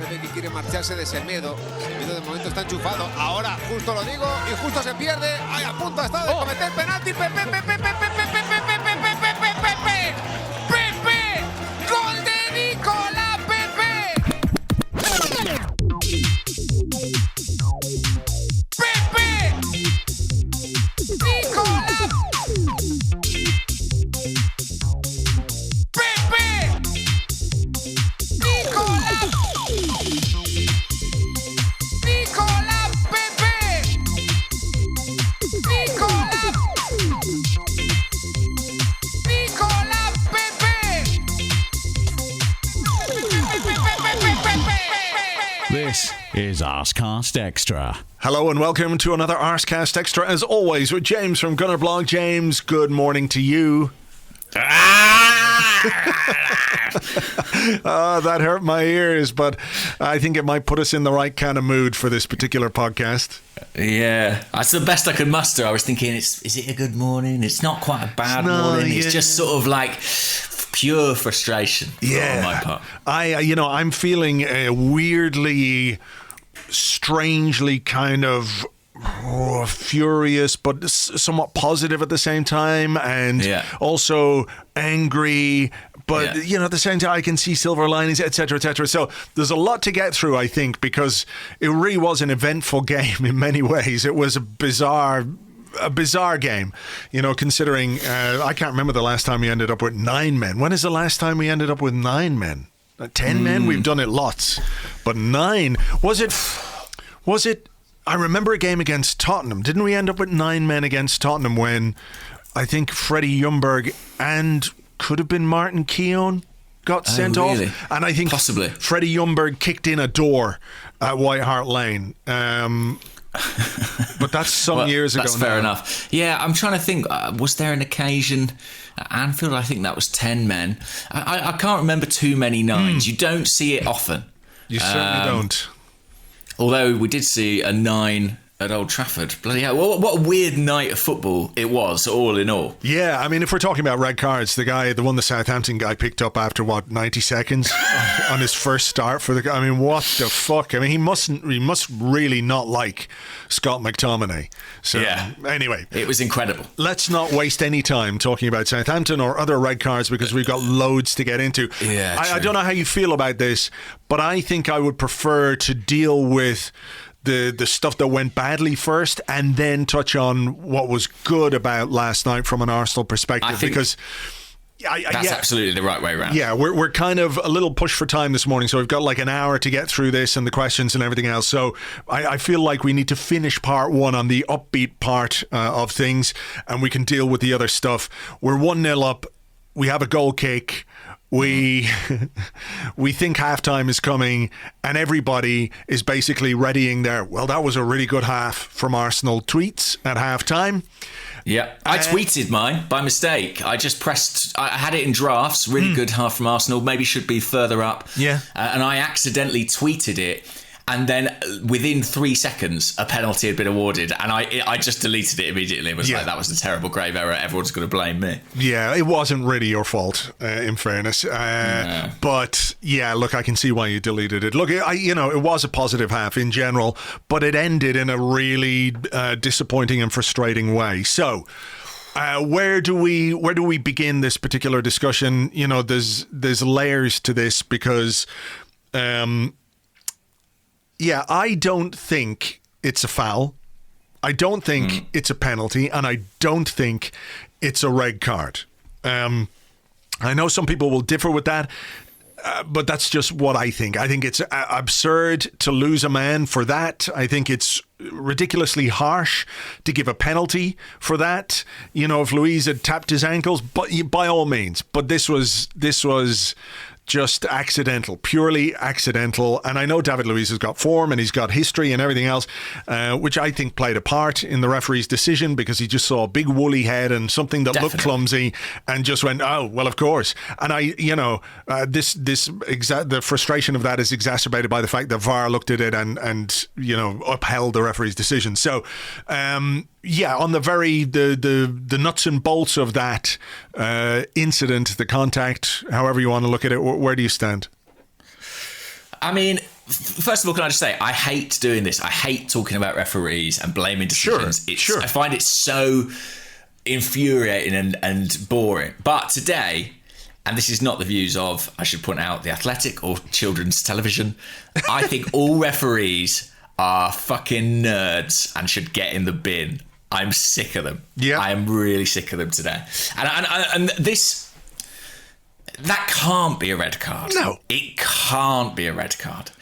ve que quiere marcharse de Semedo. Semedo de momento está enchufado. Ahora justo lo digo y justo se pierde. Ay, a punto está de cometer penalti. Pepe. Gol de Nicolás Pepe. Pepe. Nicolás. This is Arsecast Extra. Hello and welcome to another Arsecast Extra, as always, with James from Gunnerblog. James, good morning to you. That hurt my ears, but I think it might put us in the right kind of mood for this particular podcast. Yeah, that's the best I could muster. I was thinking, is it a good morning? It's not quite a bad morning. It's just sort of like pure frustration on my part. I'm feeling weirdly, strangely kind of furious, but somewhat positive at the same time, and also angry. But, at the same time, I can see silver linings, etc., etc. So there's a lot to get through, I think, because it really was an eventful game in many ways. It was a bizarre game, considering I can't remember the last time we ended up with 9 men. When is the last time we ended up with 9 men? 10 men? We've done it lots. But 9? Was it? I remember a game against Tottenham. Didn't we end up with 9 men against Tottenham when I think Freddie Ljungberg and could have been Martin Keown got sent off? And I think possibly Freddie Ljungberg kicked in a door at White Hart Lane. But that's some years ago. That's fair enough. Yeah, I'm trying to think. Was there an occasion at Anfield? I think that was 10 men. I can't remember too many 9s. You don't see it often. You certainly don't. Although we did see a 9 at Old Trafford. Bloody hell. What a weird night of football it was, all in all. Yeah, I mean, if we're talking about red cards, the one the Southampton guy picked up after, 90 seconds on his first start for the guy. I mean, what the fuck? I mean, he must really not like Scott McTominay. So, anyway. It was incredible. Let's not waste any time talking about Southampton or other red cards because we've got loads to get into. Yeah, I don't know how you feel about this, but I think I would prefer to deal with the stuff that went badly first and then touch on what was good about last night from an Arsenal perspective, because that's absolutely the right way around. Yeah, we're kind of a little pushed for time this morning, so we've got like an hour to get through this and the questions and everything else. So I feel like we need to finish part 1 on the upbeat part of things, and we can deal with the other stuff. We're 1-0 up. We have a goal kick. We think halftime is coming, and everybody is basically readying their, well, that was a really good half from Arsenal tweets at halftime. Yeah, I tweeted mine by mistake. I just pressed, I had it in drafts, really good half from Arsenal, maybe should be further up. Yeah. And I accidentally tweeted it. And then within 3 seconds, a penalty had been awarded. And I just deleted it immediately. It was like, that was a terrible grave error. Everyone's going to blame me. Yeah, it wasn't really your fault, in fairness. But yeah, look, I can see why you deleted it. Look, it was a positive half in general, but it ended in a really disappointing and frustrating way. So where do we begin this particular discussion? There's layers to this because I don't think it's a foul. I don't think it's a penalty, and I don't think it's a red card. I know some people will differ with that, but that's just what I think. I think it's absurd to lose a man for that. I think it's ridiculously harsh to give a penalty for that. If Luiz had tapped his ankles, but by all means. But this was just accidental, purely accidental. And I know David Luiz has got form and he's got history and everything else, which I think played a part in the referee's decision, because he just saw a big woolly head and something that looked clumsy and just went, oh, well, of course. And the frustration of that is exacerbated by the fact that VAR looked at it and upheld the referee's decision. So, on the nuts and bolts of that incident, the contact, however you want to look at it, where do you stand? I mean, First of all, can I just say, I hate doing this. I hate talking about referees and blaming decisions. Sure. I find it so infuriating and boring. But today, and this is not the views of, I should point out, The Athletic or children's television, I think all referees are fucking nerds and should get in the bin. I'm sick of them. Yeah. I am really sick of them today. And this, that can't be a red card. No. It can't be a red card.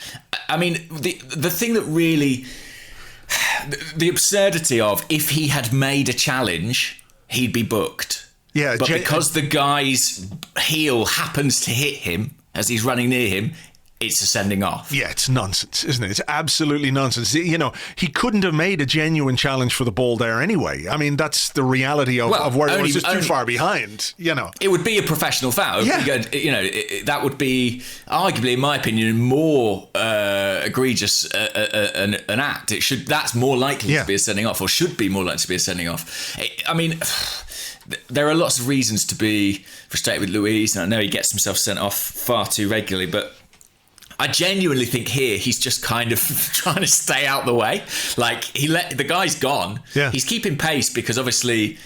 I mean, the thing that really, the absurdity of, if he had made a challenge, he'd be booked. Yeah, but because the guy's heel happens to hit him as he's running near him, it's a sending off. Yeah, it's nonsense, isn't it? It's absolutely nonsense. You know, he couldn't have made a genuine challenge for the ball there anyway. I mean, that's the reality of where it was just too far behind, you know. It would be a professional foul. Yeah. You know, that would be, arguably, in my opinion, more egregious an act. That's more likely to be a sending off, or should be more likely to be a sending off. I mean, there are lots of reasons to be frustrated with Luiz, and I know he gets himself sent off far too regularly, but I genuinely think here he's just kind of trying to stay out the way. Like, the guy's gone. Yeah. He's keeping pace because obviously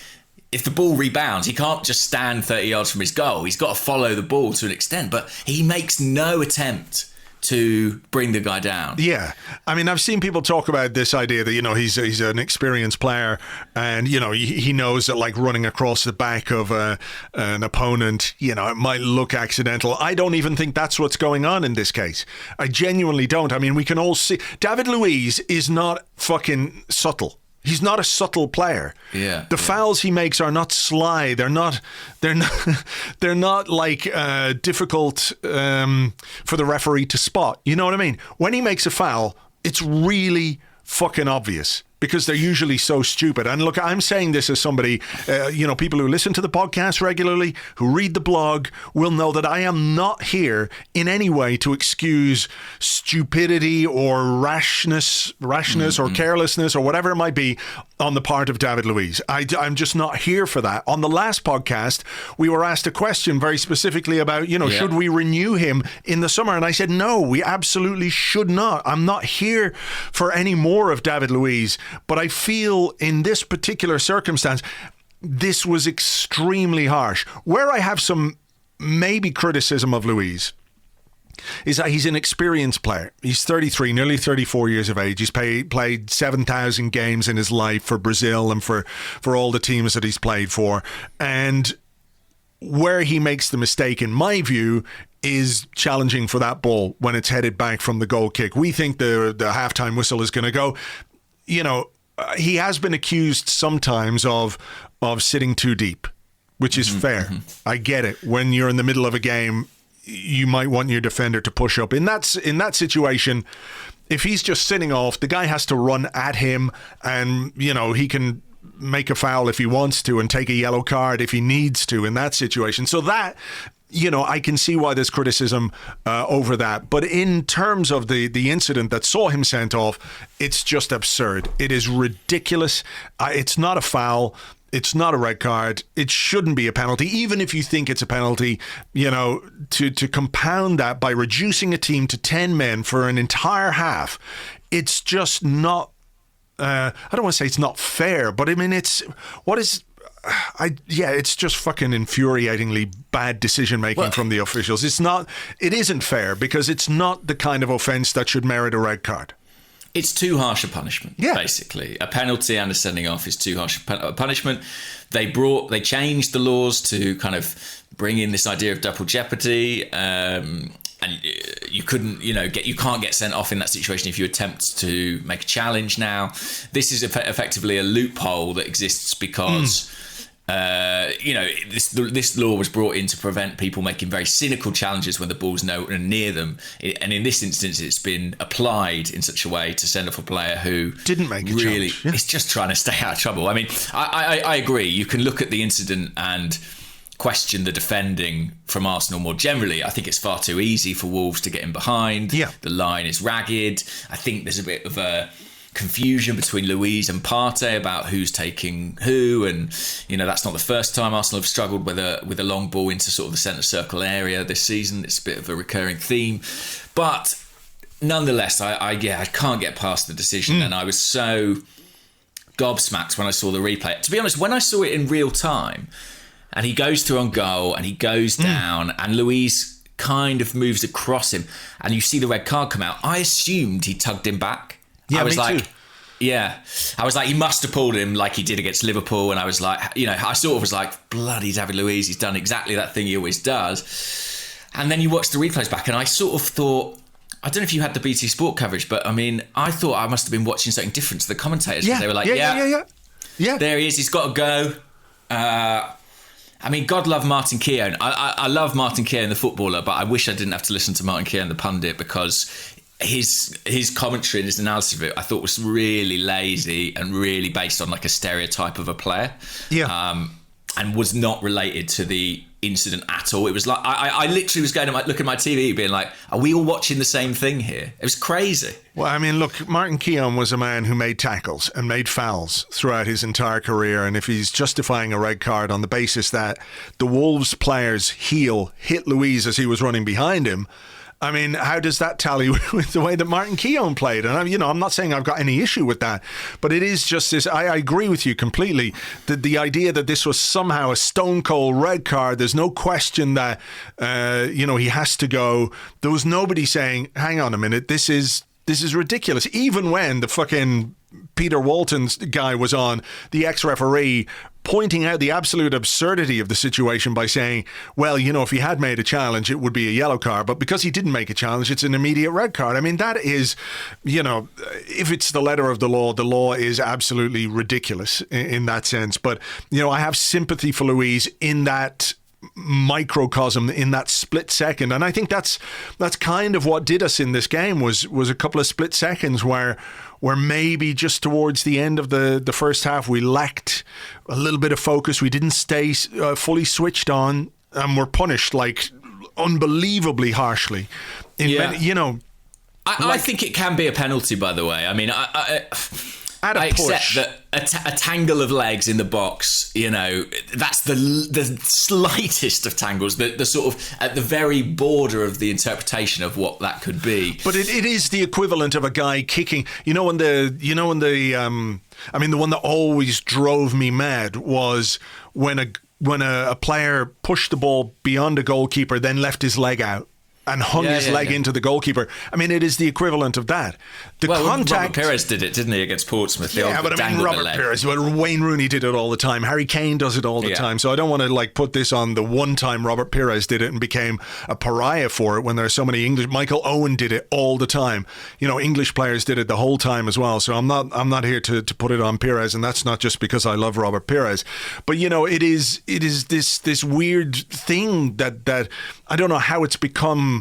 if the ball rebounds, he can't just stand 30 yards from his goal. He's got to follow the ball to an extent, but he makes no attempt to bring the guy down. Yeah. I mean, I've seen people talk about this idea that, you know, he's an experienced player and, you know, he knows that, like, running across the back of an opponent, you know, it might look accidental. I don't even think that's what's going on in this case. I genuinely don't. I mean, we can all see David Luiz is not fucking subtle. He's not a subtle player. Yeah. The fouls he makes are not sly. They're not like difficult for the referee to spot. You know what I mean? When he makes a foul, it's really fucking obvious, because they're usually so stupid. And look, I'm saying this as somebody, you know, people who listen to the podcast regularly, who read the blog, will know that I am not here in any way to excuse stupidity or rashness or carelessness or whatever it might be on the part of David Luiz. I'm just not here for that. On the last podcast, we were asked a question very specifically about, you know, should we renew him in the summer? And I said, no, we absolutely should not. I'm not here for any more of David Luiz. But I feel in this particular circumstance, this was extremely harsh. Where I have some maybe criticism of Luiz is that he's an experienced player. He's 33, nearly 34 years of age. He's played 7,000 games in his life for Brazil and for all the teams that he's played for. And where he makes the mistake, in my view, is challenging for that ball when it's headed back from the goal kick. We think the halftime whistle is going to go. You know, he has been accused sometimes of sitting too deep, which is fair. I get it. When you're in the middle of a game, you might want your defender to push up. In that situation, if he's just sitting off, the guy has to run at him, and, you know, he can make a foul if he wants to and take a yellow card if he needs to in that situation. So that, you know, I can see why there's criticism over that. But in terms of the incident that saw him sent off, it's just absurd. It is ridiculous. It's not a foul. It's not a red card. It shouldn't be a penalty. Even if you think it's a penalty, you know, to compound that by reducing a team to 10 men for an entire half, it's just not, I don't want to say it's not fair, but I mean, it's just fucking infuriatingly bad decision making from the officials. It isn't fair, because it's not the kind of offence that should merit a red card. It's too harsh a punishment, basically. A penalty and a sending off is too harsh a punishment. They changed the laws to kind of bring in this idea of double jeopardy, and you can't get sent off in that situation if you attempt to make a challenge now. This is effectively a loophole that exists because this law was brought in to prevent people making very cynical challenges when the ball's nowhere near them. And in this instance, it's been applied in such a way to send off a player who didn't make a challenge. It's just trying to stay out of trouble. I mean, I agree. You can look at the incident and question the defending from Arsenal more generally. I think it's far too easy for Wolves to get in behind. Yeah. The line is ragged. I think there's a bit of a confusion between Luiz and Partey about who's taking who, and you know, that's not the first time Arsenal have struggled with a long ball into sort of the centre circle area this season. It's a bit of a recurring theme. But nonetheless, I can't get past the decision, and I was so gobsmacked when I saw the replay. To be honest, when I saw it in real time, and he goes through on goal, and he goes down, and Luiz kind of moves across him, and you see the red card come out, I assumed he tugged him back. Yeah, I was me too. Yeah, I was like, he must have pulled him like he did against Liverpool, and I was like, I sort of was like, bloody David Luiz, he's done exactly that thing he always does. And then you watch the replays back, and I sort of thought, I don't know if you had the BT Sport coverage, but I mean, I thought I must have been watching something different to the commentators. Yeah, they were like, yeah, there he is, he's got to go. I mean, God love Martin Keown. I love Martin Keown, the footballer, but I wish I didn't have to listen to Martin Keown, the pundit, because his commentary and his analysis of it, I thought was really lazy and really based on like a stereotype of a player. Yeah. And was not related to the incident at all. It was like, I literally was going to look at my TV being like, are we all watching the same thing here? It was crazy. Well, I mean, look, Martin Keown was a man who made tackles and made fouls throughout his entire career. And if he's justifying a red card on the basis that the Wolves player's heel hit Luiz as he was running behind him, I mean, how does that tally with the way that Martin Keown played? And I'm not saying I've got any issue with that, but it is just this. I agree with you completely. The idea that this was somehow a stone cold red card. There's no question that he has to go. There was nobody saying, "Hang on a minute, this is ridiculous." Even when the fucking Peter Walton's guy was on, the ex-referee, pointing out the absolute absurdity of the situation by saying, well, if he had made a challenge, it would be a yellow card. But because he didn't make a challenge, it's an immediate red card. I mean, that is, if it's the letter of the law is absolutely ridiculous in that sense. But, I have sympathy for Luiz in that microcosm, in that split second. And I think that's kind of what did us in this game was a couple of split seconds where maybe just towards the end of the first half we lacked a little bit of focus. We didn't stay fully switched on, and were punished like unbelievably harshly. I think it can be a penalty, by the way. I mean, I accept that a tangle of legs in the box, that's the slightest of tangles, the sort of at the very border of the interpretation of what that could be. But it is the equivalent of a guy kicking. The one that always drove me mad was when a player pushed the ball beyond a goalkeeper, then left his leg out and hung his leg into the goalkeeper. I mean, it is the equivalent of that. Contact. Robert Pires did it, didn't he, against Portsmouth? Robert Pires. Well, Wayne Rooney did it all the time. Harry Kane does it all the time. So I don't want to put this on the one time Robert Pires did it and became a pariah for it when there are so many English. Michael Owen did it all the time. English players did it the whole time as well. So I'm not here to put it on Pires, and that's not just because I love Robert Pires. But it is this weird thing that I don't know how it's become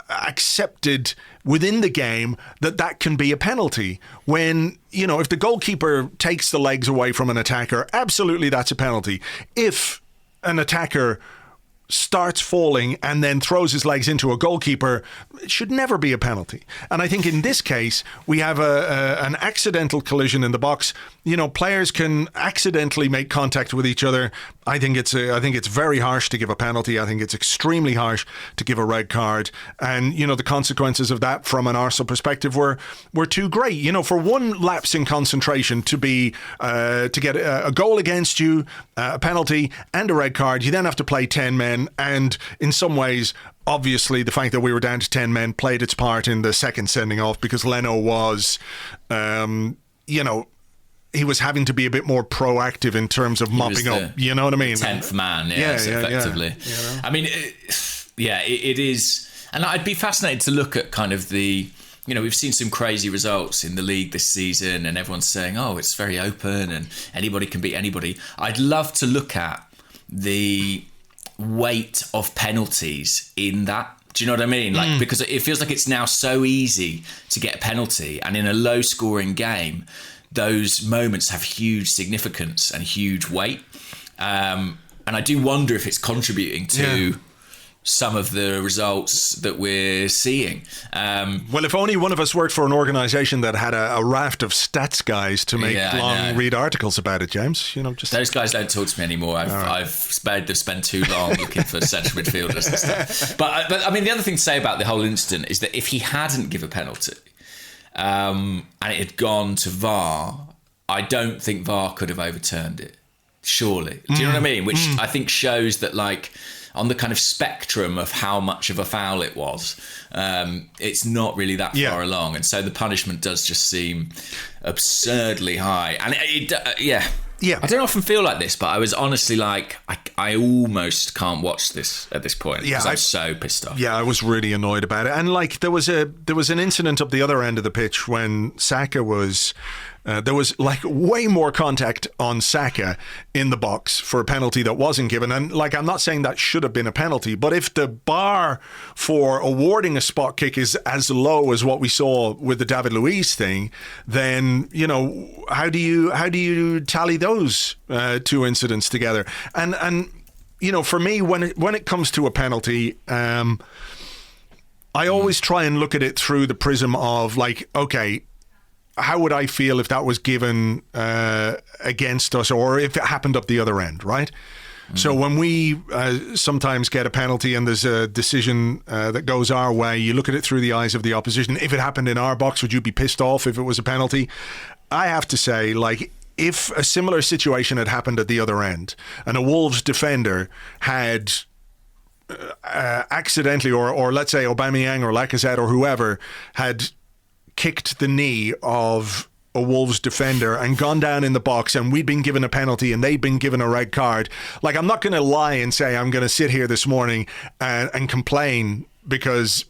accepted within the game that can be a penalty when if the goalkeeper takes the legs away from an attacker, absolutely that's a penalty. If an attacker starts falling and then throws his legs into a goalkeeper, it should never be a penalty. And I think in this case we have an accidental collision in the box. Players can accidentally make contact with each other. I think it's very harsh to give a penalty. I think it's extremely harsh to give a red card. And the consequences of that from an Arsenal perspective were too great. For one lapse in concentration to get a goal against you, a penalty and a red card, you then have to play 10 men. And in some ways, obviously, the fact that we were down to 10 men played its part in the second sending off, because Leno was, he was having to be a bit more proactive in terms of mopping up. You know what I mean? 10th man, effectively. Yeah. I mean, it is. And I'd be fascinated to look at kind of the... we've seen some crazy results in the league this season, and everyone's saying, oh, it's very open and anybody can beat anybody. I'd love to look at the weight of penalties in that. Do you know what I mean? Because it feels like it's now so easy to get a penalty, and in a low scoring game, those moments have huge significance and huge weight. And I do wonder if it's contributing to some of the results that we're seeing. Well, if only one of us worked for an organisation that had a raft of stats guys to make long read articles about it, James. Just those guys don't talk to me anymore. I've spent too long looking for central midfielders and stuff. But I mean, the other thing to say about the whole incident is that if he hadn't given a penalty and it had gone to VAR, I don't think VAR could have overturned it. Surely. Do you know what I mean? Which I think shows that, like, on the kind of spectrum of how much of a foul it was, it's not really that far along. And so the punishment does just seem absurdly high. And I don't often feel like this, but I was honestly like, I almost can't watch this at this point because I'm so pissed off. Yeah, I was really annoyed about it. And like there was an incident up the other end of the pitch when Saka was... there was like way more contact on Saka in the box for a penalty that wasn't given. And like, I'm not saying that should have been a penalty, but if the bar for awarding a spot kick is as low as what we saw with the David Luiz thing, then, how do you tally those two incidents together? And for me, when it comes to a penalty, I always try and look at it through the prism of like, okay, how would I feel if that was given against us or if it happened up the other end, right? So when we sometimes get a penalty and there's a decision that goes our way, you look at it through the eyes of the opposition. If it happened in our box, would you be pissed off if it was a penalty? I have to say, like, if a similar situation had happened at the other end and a Wolves defender had accidentally, or let's say Aubameyang or Lacazette or whoever had kicked the knee of a Wolves defender and gone down in the box and we'd been given a penalty and they'd been given a red card, like, I'm not going to lie and say I'm going to sit here this morning and complain because,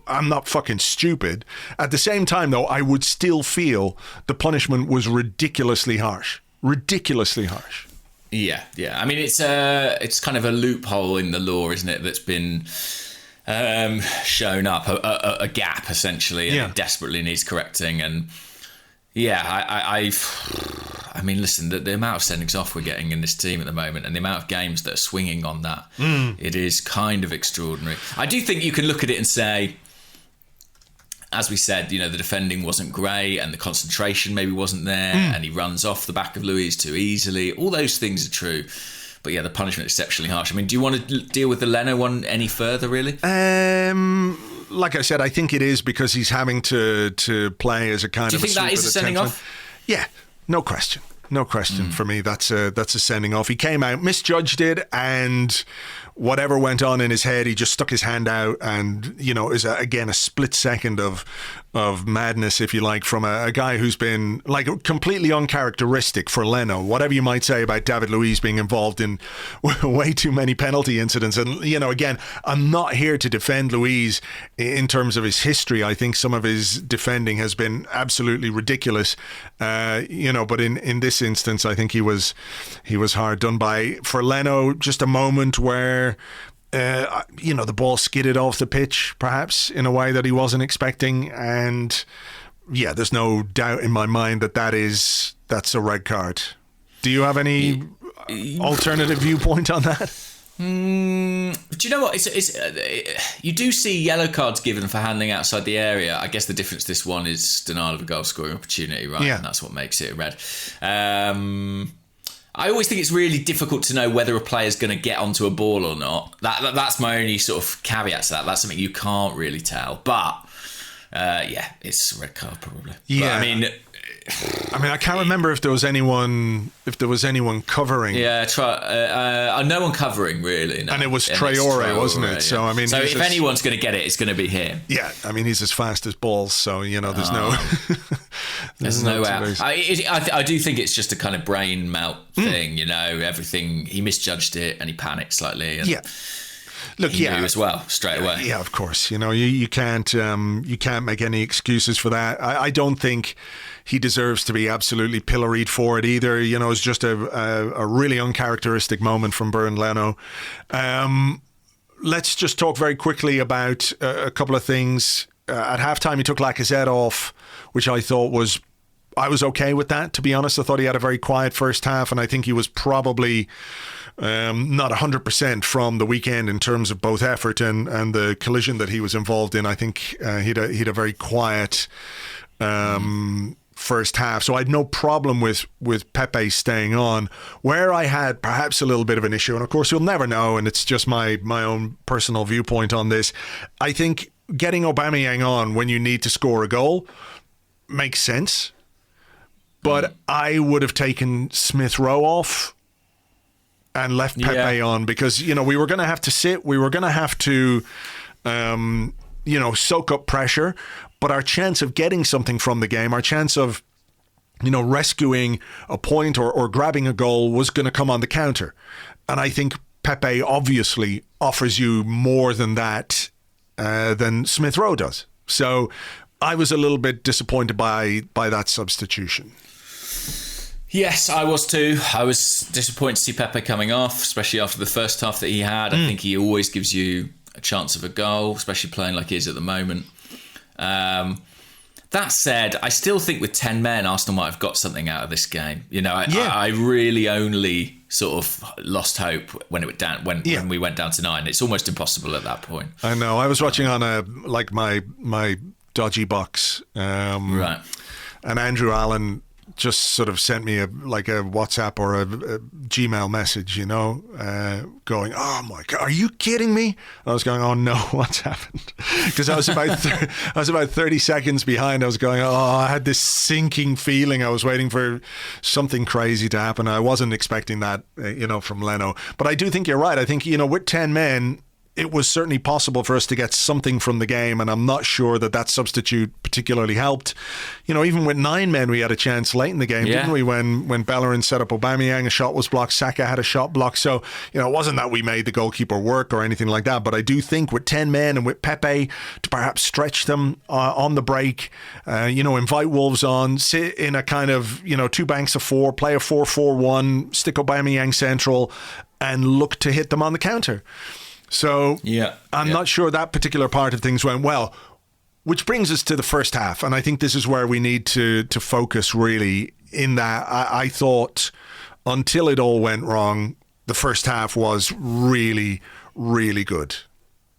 I'm not fucking stupid. At the same time, though, I would still feel the punishment was ridiculously harsh. Ridiculously harsh. Yeah. I mean, it's kind of a loophole in the law, isn't it, that's been... shown up a gap essentially, and it desperately needs correcting. And I mean, listen, the amount of sendings off we're getting in this team at the moment, and the amount of games that are swinging on that, it is kind of extraordinary. I do think you can look at it and say, as we said, the defending wasn't great, and the concentration maybe wasn't there, and he runs off the back of Luiz too easily. All those things are true. But yeah, the punishment is exceptionally harsh. I mean, do you want to deal with the Leno one any further, really? Like I said, I think it is because he's having to play as a kind of... Do you think that is a sending off? Yeah, no question. No question for me. That's a sending off. He came out, misjudged it, and whatever went on in his head, he just stuck his hand out, and is again a split second of madness, if you like, from a guy who's been like completely uncharacteristic for Leno. Whatever you might say about David Luiz being involved in way too many penalty incidents, and again, I'm not here to defend Luiz in terms of his history. I think some of his defending has been absolutely ridiculous, but in this instance, I think he was hard done by. For Leno, just a moment where the ball skidded off the pitch, perhaps in a way that he wasn't expecting, and there's no doubt in my mind that's a red card. Do you have any alternative viewpoint on that? Do you know what? You do see yellow cards given for handling outside the area. I guess the difference this one is denial of a goal scoring opportunity, right? Yeah. And that's what makes it a red. I always think it's really difficult to know whether a player's going to get onto a ball or not. That's my only sort of caveat to that. That's something you can't really tell. But it's a red card probably. Yeah, but, I mean, I can't remember if there was anyone covering. Yeah, no one covering really. No. And it was Traore, wasn't it? Yeah. So if anyone's going to get it, it's going to be him. Yeah, I mean, he's as fast as balls, so there's there's no way. I do think it's just a kind of brain melt thing. Everything, he misjudged it and he panicked slightly. And Look, he knew as well straight away. Yeah, of course. You can't make any excuses for that. I don't think he deserves to be absolutely pilloried for it either. It's just a really uncharacteristic moment from Bernd Leno. Let's just talk very quickly about a couple of things. At halftime, he took Lacazette off, which I thought I was okay with that, to be honest. I thought he had a very quiet first half, and I think he was probably not 100% from the weekend in terms of both effort and the collision that he was involved in. I think he'd a very quiet first half, so I had no problem with Pepe staying on. Where I had perhaps a little bit of an issue, and of course you'll never know, and it's just my own personal viewpoint on this, I think getting Aubameyang on when you need to score a goal makes sense, but I would have taken Smith Rowe off and left Pepe on, because we were going to have to sit, we were going to have to soak up pressure, but our chance of getting something from the game, our chance of rescuing a point or grabbing a goal was going to come on the counter. And I think Pepe obviously offers you more than that than Smith Rowe does. So I was a little bit disappointed by that substitution. Yes, I was too. I was disappointed to see Pepe coming off, especially after the first half that he had. I think he always gives you a chance of a goal, especially playing like he is at the moment. That said, I still think with 10 men, Arsenal might have got something out of this game. I really only sort of lost hope when it went down when we went down to 9. It's almost impossible at that point. I know. I was watching on my dodgy box, right, and Andrew Allen just sort of sent me a WhatsApp or a Gmail message, going, "Oh my God, are you kidding me?" And I was going, "Oh no, what's happened?" Because I was about 30 seconds behind. I was going, "Oh, I had this sinking feeling. I was waiting for something crazy to happen. I wasn't expecting that, from Leno." But I do think you're right. I think with 10 men, it was certainly possible for us to get something from the game, and I'm not sure that substitute particularly helped. Even with 9 men, we had a chance late in the game, didn't we? When Bellerin set up Aubameyang, a shot was blocked, Saka had a shot blocked. So, it wasn't that we made the goalkeeper work or anything like that, but I do think with 10 men and with Pepe to perhaps stretch them on the break, invite Wolves on, sit in a kind of, 2 banks of 4, play a 4-4-1, stick Aubameyang central, and look to hit them on the counter. So I'm not sure that particular part of things went well, which brings us to the first half. And I think this is where we need to focus really, in that I thought until it all went wrong, the first half was really, really good.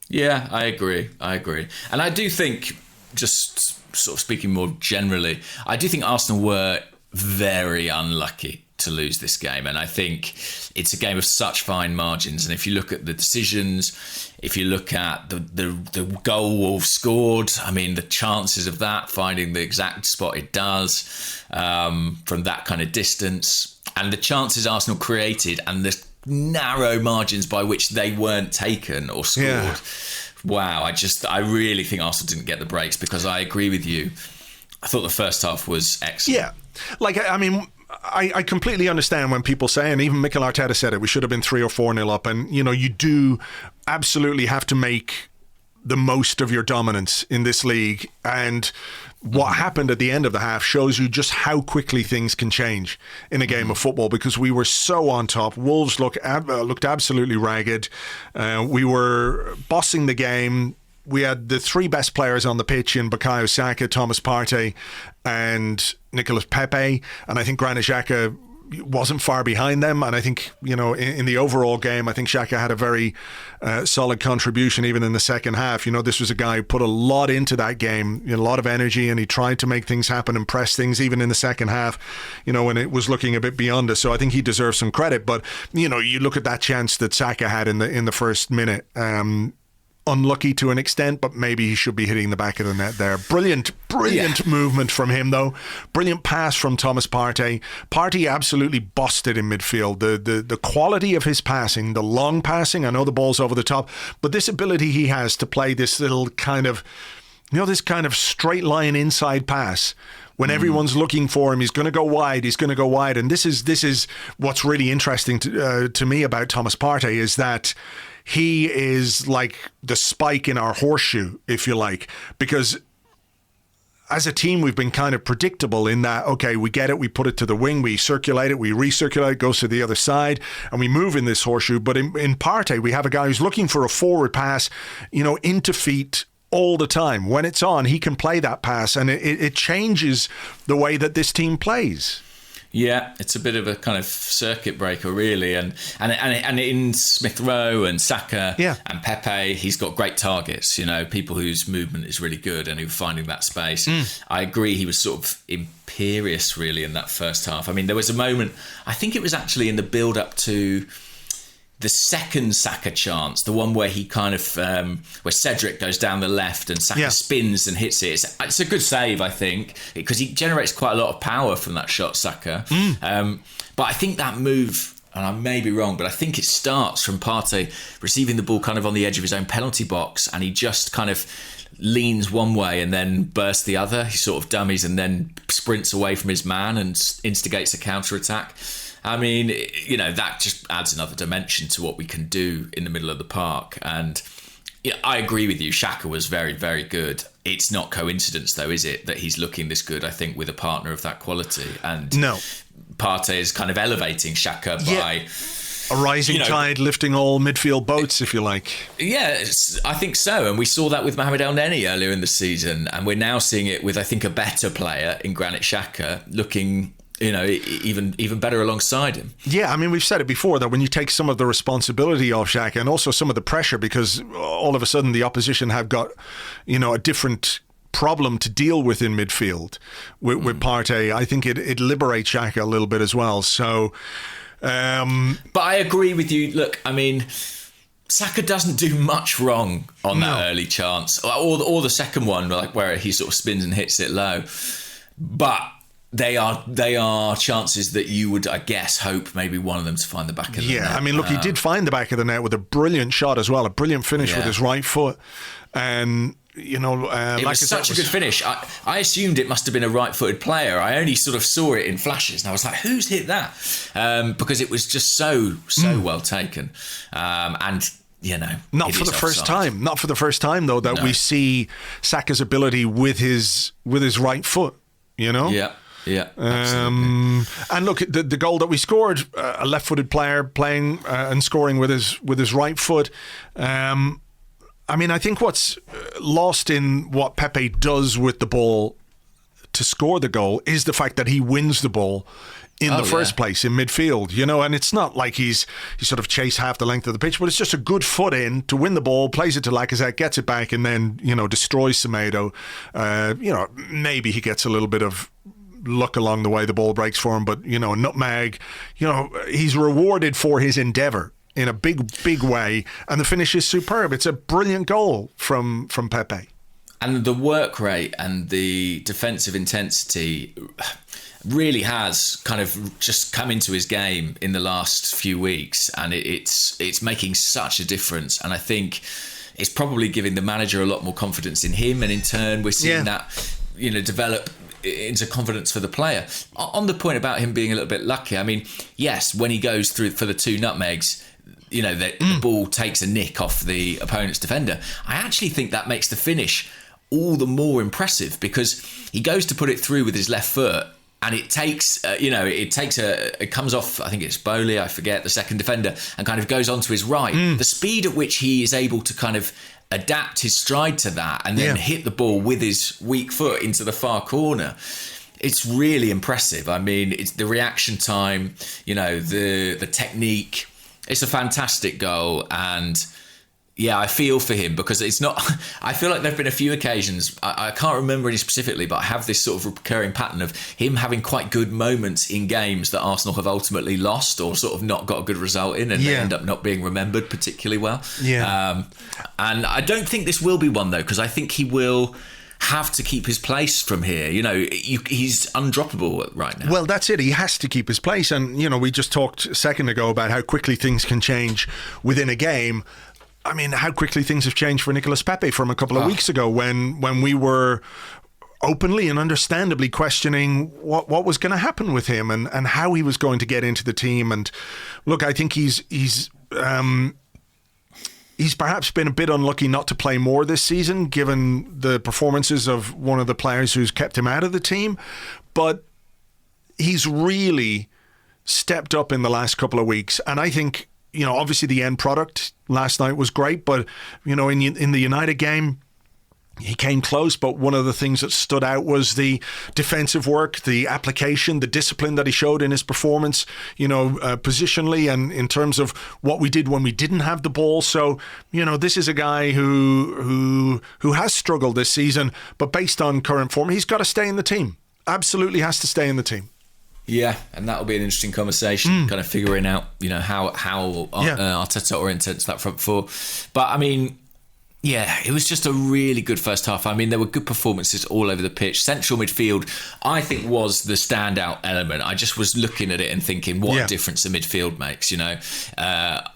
Yeah, I agree. And I do think, just sort of speaking more generally, I do think Arsenal were very unlucky to lose this game, and I think it's a game of such fine margins. And if you look at the decisions, if you look at the goal Wolves scored, I mean, the chances of that finding the exact spot it does from that kind of distance, and the chances Arsenal created, and the narrow margins by which they weren't taken or scored. Yeah. Wow, I really think Arsenal didn't get the breaks, because I agree with you. I thought the first half was excellent. Yeah, I completely understand when people say, and even Mikel Arteta said it, we should have been 3 or 4-0 up. And, you do absolutely have to make the most of your dominance in this league. And what happened at the end of the half shows you just how quickly things can change in a game of football, because we were so on top. Wolves looked absolutely ragged. We were bossing the game. We had the 3 best players on the pitch in Bukayo Saka, Thomas Partey, and Nicolas Pepe. And I think Granit Xhaka wasn't far behind them. And I think, in the overall game, I think Xhaka had a very solid contribution even in the second half. This was a guy who put a lot into that game, a lot of energy, and he tried to make things happen and press things even in the second half, when it was looking a bit beyond us. So I think he deserves some credit. But, you look at that chance that Saka had in the first minute. Unlucky to an extent, but maybe he should be hitting the back of the net there. Brilliant movement from him, though. Brilliant pass from Thomas Partey. Partey absolutely busted in midfield. The quality of his passing, the long passing, I know the ball's over the top, but this ability he has to play this little kind of, this kind of straight line inside pass. When everyone's looking for him, he's going to go wide. And this is what's really interesting to me about Thomas Partey, is that he is like the spike in our horseshoe, if you like, because as a team, we've been kind of predictable in that, okay, we get it, we put it to the wing, we circulate it, we recirculate it, goes to the other side, and we move in this horseshoe. But in Partey, we have a guy who's looking for a forward pass, into feet all the time. When it's on, he can play that pass, and it changes the way that this team plays. Yeah, it's a bit of a kind of circuit breaker, really, and in Smith Rowe and Saka and Pepe, he's got great targets. People whose movement is really good and who are finding that space. I agree, he was sort of imperious, really, in that first half. I mean, there was a moment. I think it was actually in the build-up to the second Saka chance, the one where he kind of where Cedric goes down the left and Saka spins and hits it. It's a good save, I think, because he generates quite a lot of power from that shot, Saka. But I think that move, and I may be wrong, but I think it starts from Partey receiving the ball kind of on the edge of his own penalty box, and he just kind of leans one way and then bursts the other. He sort of dummies and then sprints away from his man and instigates a counter-attack. I mean, that just adds another dimension to what we can do in the middle of the park. And I agree with you. Xhaka was very, very good. It's not coincidence, though, is it, that he's looking this good, I think, with a partner of that quality. And no. Partey is kind of elevating Xhaka by... a rising tide lifting all midfield boats, if you like. Yeah, I think so. And we saw that with Mohamed El Neni earlier in the season. And we're now seeing it with, I think, a better player in Granit Xhaka looking... even better alongside him. Yeah, I mean, we've said it before that when you take some of the responsibility off Xhaka and also some of the pressure, because all of a sudden the opposition have got, a different problem to deal with in midfield with Partey, I think it liberates Xhaka a little bit as well. So, but I agree with you. Look, I mean, Saka doesn't do much wrong on that early chance, or the second one, like where he sort of spins and hits it low, but. They are chances that you would, I guess, hope maybe one of them to find the back of the net. Yeah, I mean, look, he did find the back of the net with a brilliant shot as well, a brilliant finish with his right foot. And, it was such a good finish. I assumed it must have been a right-footed player. I only sort of saw it in flashes, and I was like, who's hit that? Because it was just so well taken. And... not for the first time. Not for the first time, though, that we see Saka's ability with his right foot, Yeah. Yeah, and look, the goal that we scored, a left-footed player playing and scoring with his right foot. I mean, I think what's lost in what Pepe does with the ball to score the goal is the fact that he wins the ball in the first place in midfield, and it's not like he sort of chased half the length of the pitch, but it's just a good foot in to win the ball, plays it to Lacazette, gets it back, and then, destroys Semedo. Maybe he gets a little bit of luck along the way, the ball breaks for him, but nutmeg, he's rewarded for his endeavour in a big way, and the finish is superb. It's a brilliant goal from Pepe, and the work rate and the defensive intensity really has kind of just come into his game in the last few weeks, and it's making such a difference. And I think it's probably giving the manager a lot more confidence in him, and in turn we're seeing that develop into confidence for the player. On the point about him being a little bit lucky, I mean, yes, when he goes through for the two nutmegs, the ball takes a nick off the opponent's defender. I actually think that makes the finish all the more impressive, because he goes to put it through with his left foot, and it takes, it comes off, I think it's Bowley, I forget, the second defender, and kind of goes onto his right. The speed at which he is able to kind of adapt his stride to that and then hit the ball with his weak foot into the far corner, it's really impressive. I mean, it's the reaction time, the technique. It's a fantastic goal, and I feel for him, because it's not... I feel like there have been a few occasions, I can't remember any specifically, but I have this sort of recurring pattern of him having quite good moments in games that Arsenal have ultimately lost or sort of not got a good result in, and they end up not being remembered particularly well. And I don't think this will be one, though, because I think he will have to keep his place from here. He's undroppable right now. Well, that's it. He has to keep his place. And, we just talked a second ago about how quickly things can change within a game. I mean, how quickly things have changed for Nicolas Pepe from a couple of weeks ago when we were openly and understandably questioning what was going to happen with him and how he was going to get into the team. And look, I think he's perhaps been a bit unlucky not to play more this season, given the performances of one of the players who's kept him out of the team. But he's really stepped up in the last couple of weeks. And I think, obviously the end product last night was great, but, in the United game, He came close, but one of the things that stood out was the defensive work, the application, the discipline that he showed in his performance, positionally and in terms of what we did when we didn't have the ball. So, this is a guy who has struggled this season, but based on current form, he's got to stay in the team. Absolutely has to stay in the team. Yeah, and that'll be an interesting conversation, kind of figuring out, how Arteta orientates that front four. But I mean, yeah, it was just a really good first half. I mean, there were good performances all over the pitch. Central midfield, I think, was the standout element. I just was looking at it and thinking, what a difference a midfield makes,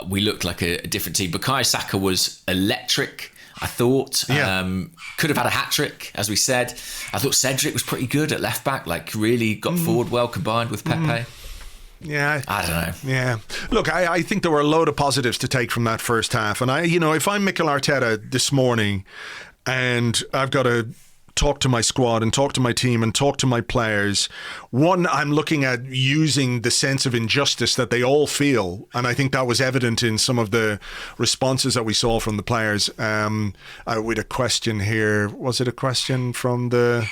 We looked like a different team. Bukayo Saka was electric, I thought. Could have had a hat-trick, as we said. I thought Cedric was pretty good at left-back, really got forward well combined with Pepe. Yeah, I don't know. Yeah, look, I think there were a load of positives to take from that first half, and if I'm Mikel Arteta this morning, and I've got to talk to my squad and talk to my team and talk to my players. One, I'm looking at using the sense of injustice that they all feel, and I think that was evident in some of the responses that we saw from the players. With a question here, was it a question from the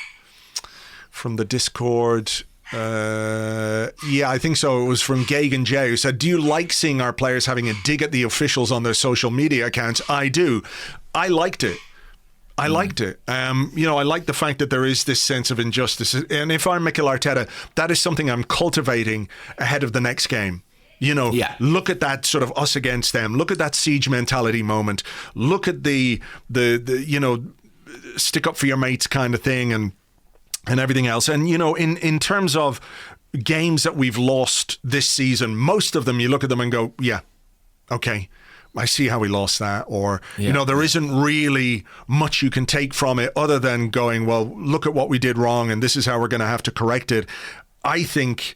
Discord? I think so. It was from Gagan J, who said, do you like seeing our players having a dig at the officials on their social media accounts? I do. I liked it. I liked it. I like the fact that there is this sense of injustice. And if I'm Mikel Arteta, that is something I'm cultivating ahead of the next game. Look at that sort of us against them. Look at that siege mentality moment. Look at the stick up for your mates kind of thing and everything else. And, in terms of games that we've lost this season, most of them, you look at them and go, yeah, okay, I see how we lost that. Or, there isn't really much you can take from it other than going, well, look at what we did wrong and this is how we're going to have to correct it. I think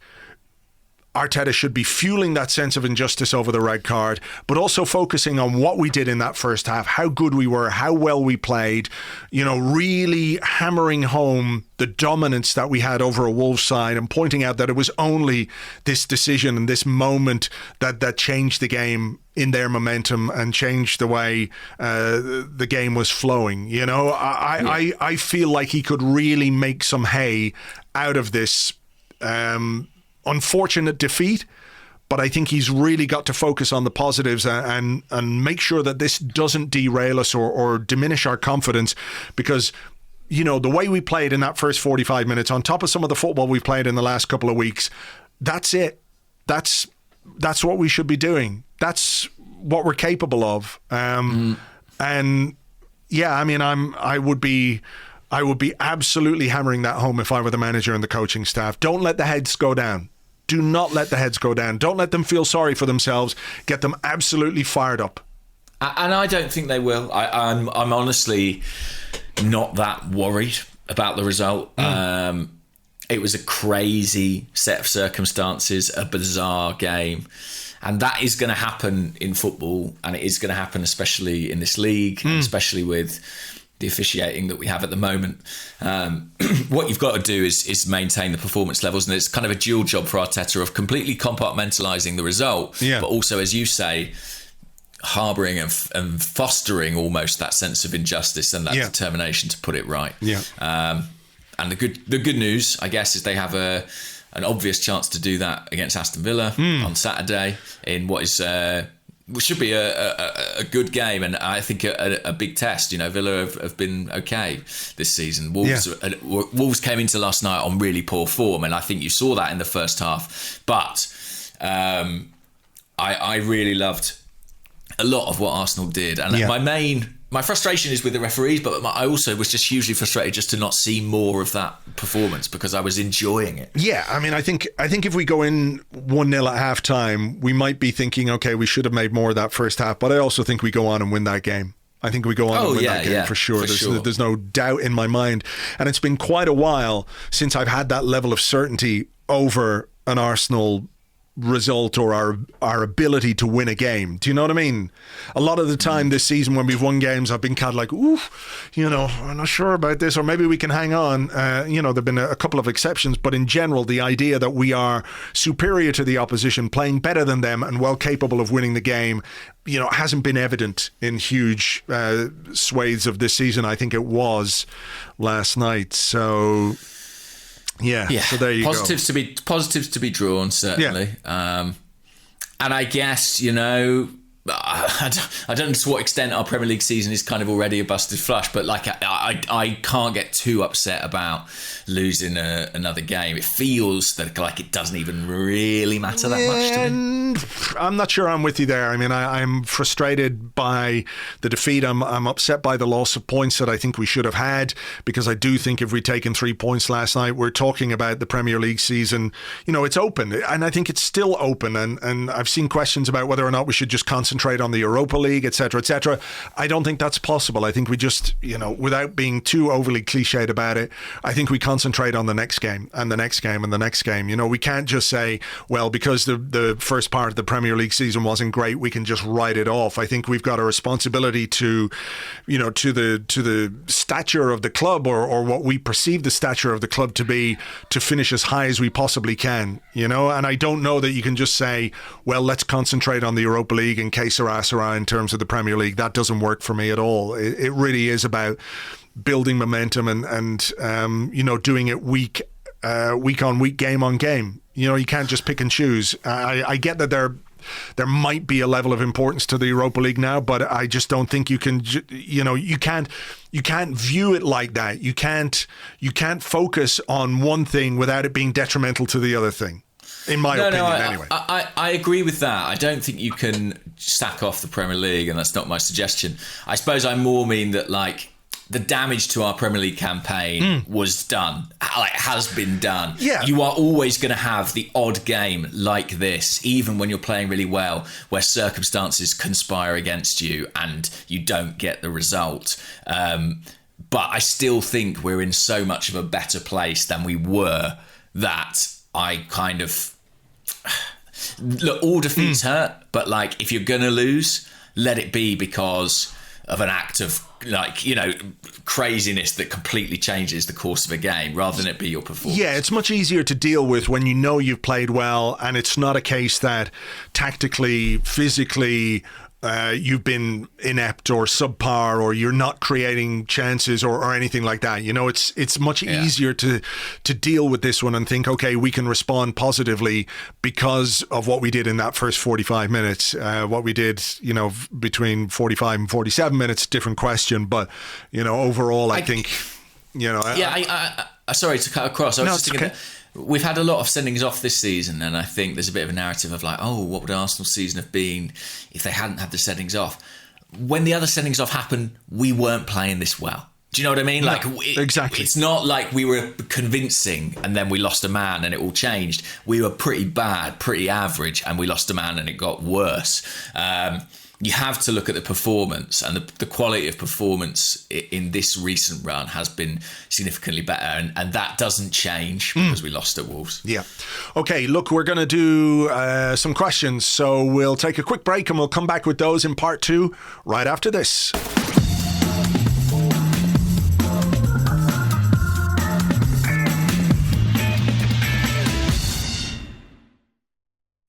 Arteta should be fueling that sense of injustice over the red card, but also focusing on what we did in that first half, how good we were, how well we played, really hammering home the dominance that we had over a Wolves side and pointing out that it was only this decision and this moment that changed the game in their momentum and changed the way the game was flowing. I feel like he could really make some hay out of this unfortunate defeat, but I think he's really got to focus on the positives and make sure that this doesn't derail us or diminish our confidence, because the way we played in that first 45 minutes, on top of some of the football we've played in the last couple of weeks, that's it. That's what we should be doing. That's what we're capable of. And yeah, I mean, I would be absolutely hammering that home if I were the manager and the coaching staff. Don't let the heads go down. Do not let the heads go down. Don't let them feel sorry for themselves. Get them absolutely fired up. And I don't think they will. I'm honestly not that worried about the result. It was a crazy set of circumstances, a bizarre game. And that is going to happen in football, and it is going to happen especially in this league, and especially with the officiating that we have at the moment. What you've got to do is maintain the performance levels, and it's kind of a dual job for Arteta of completely compartmentalising the result, but also, as you say, harbouring and fostering almost that sense of injustice and that determination to put it right. And the good news, I guess, is they have an obvious chance to do that against Aston Villa on Saturday in what is should be a good game, and I think a big test. Villa have been okay this season. Wolves came into last night on really poor form, and I think you saw that in the first half. But I really loved a lot of what Arsenal did, and my frustration is with the referees, but I also was just hugely frustrated just to not see more of that performance, because I was enjoying it. Yeah, I mean, I think if we go in 1-0 at half-time, we might be thinking, okay, we should have made more of that first half, but I also think we go on and win that game. I think we go on and win that game for sure. There's no doubt in my mind. And it's been quite a while since I've had that level of certainty over an Arsenal result or our ability to win a game. Do you know what I mean? A lot of the time this season when we've won games, I've been kind of like, ooh, I'm not sure about this, or maybe we can hang on. There've been a couple of exceptions, but in general, the idea that we are superior to the opposition, playing better than them and well capable of winning the game, hasn't been evident in huge swathes of this season. I think it was last night. So yeah. So there you go. Positives to be drawn, certainly. Yeah. And I guess, I don't know to what extent our Premier League season is kind of already a busted flush, but like I can't get too upset about losing another game. It feels that like it doesn't even really matter that much to me. I'm not sure I'm with you there. I mean, I'm frustrated by the defeat. I'm upset by the loss of points that I think we should have had, because I do think if we'd taken 3 points last night, we're talking about the Premier League season. It's open, and I think it's still open. And I've seen questions about whether or not we should just concentrate on the Europa League, etc., etc. I don't think that's possible. I think we just, without being too overly cliched about it, I think we concentrate on the next game and the next game and the next game. We can't just say, well, because the first part of the Premier League season wasn't great, we can just write it off. I think we've got a responsibility to the stature of the club, or what we perceive the stature of the club to be, to finish as high as we possibly can. And I don't know that you can just say, well, let's concentrate on the Europa League in case in terms of the Premier League. That doesn't work for me at all. It really is about building momentum and doing it week on week, game on game. You can't just pick and choose. I get that there might be a level of importance to the Europa League now, but I just don't think you can. You can't view it like that. You can't focus on one thing without it being detrimental to the other thing. In my opinion, anyway. I agree with that. I don't think you can sack off the Premier League, and that's not my suggestion. I suppose I more mean that, like, the damage to our Premier League campaign was done, has been done. Yeah. You are always going to have the odd game like this, even when you're playing really well, where circumstances conspire against you and you don't get the result. But I still think we're in so much of a better place than we were that I kind of look, all defeats hurt, but like, if you're gonna lose, let it be because of an act of, like, craziness that completely changes the course of a game, rather than it be your performance. Yeah, it's much easier to deal with when you know you've played well, and it's not a case that tactically, physically, you've been inept or subpar, or you're not creating chances or anything like that. It's much easier to deal with this one and think, okay, we can respond positively because of what we did in that first 45 minutes. What we did, between 45 and 47 minutes, different question. But, overall, I think, sorry to cut across. I was just thinking that we've had a lot of sendings off this season, and I think there's a bit of a narrative of like, oh, what would Arsenal's season have been if they hadn't had the sendings off? When the other sendings off happened, we weren't playing this well. Do you know what I mean? No, like, exactly. It's not like we were convincing and then we lost a man and it all changed. We were pretty bad, pretty average, and we lost a man and it got worse. You have to look at the performance, and the quality of performance in this recent run has been significantly better, and that doesn't change because we lost at Wolves. Yeah. Okay, look, we're going to do some questions, so we'll take a quick break and we'll come back with those in part 2 right after this.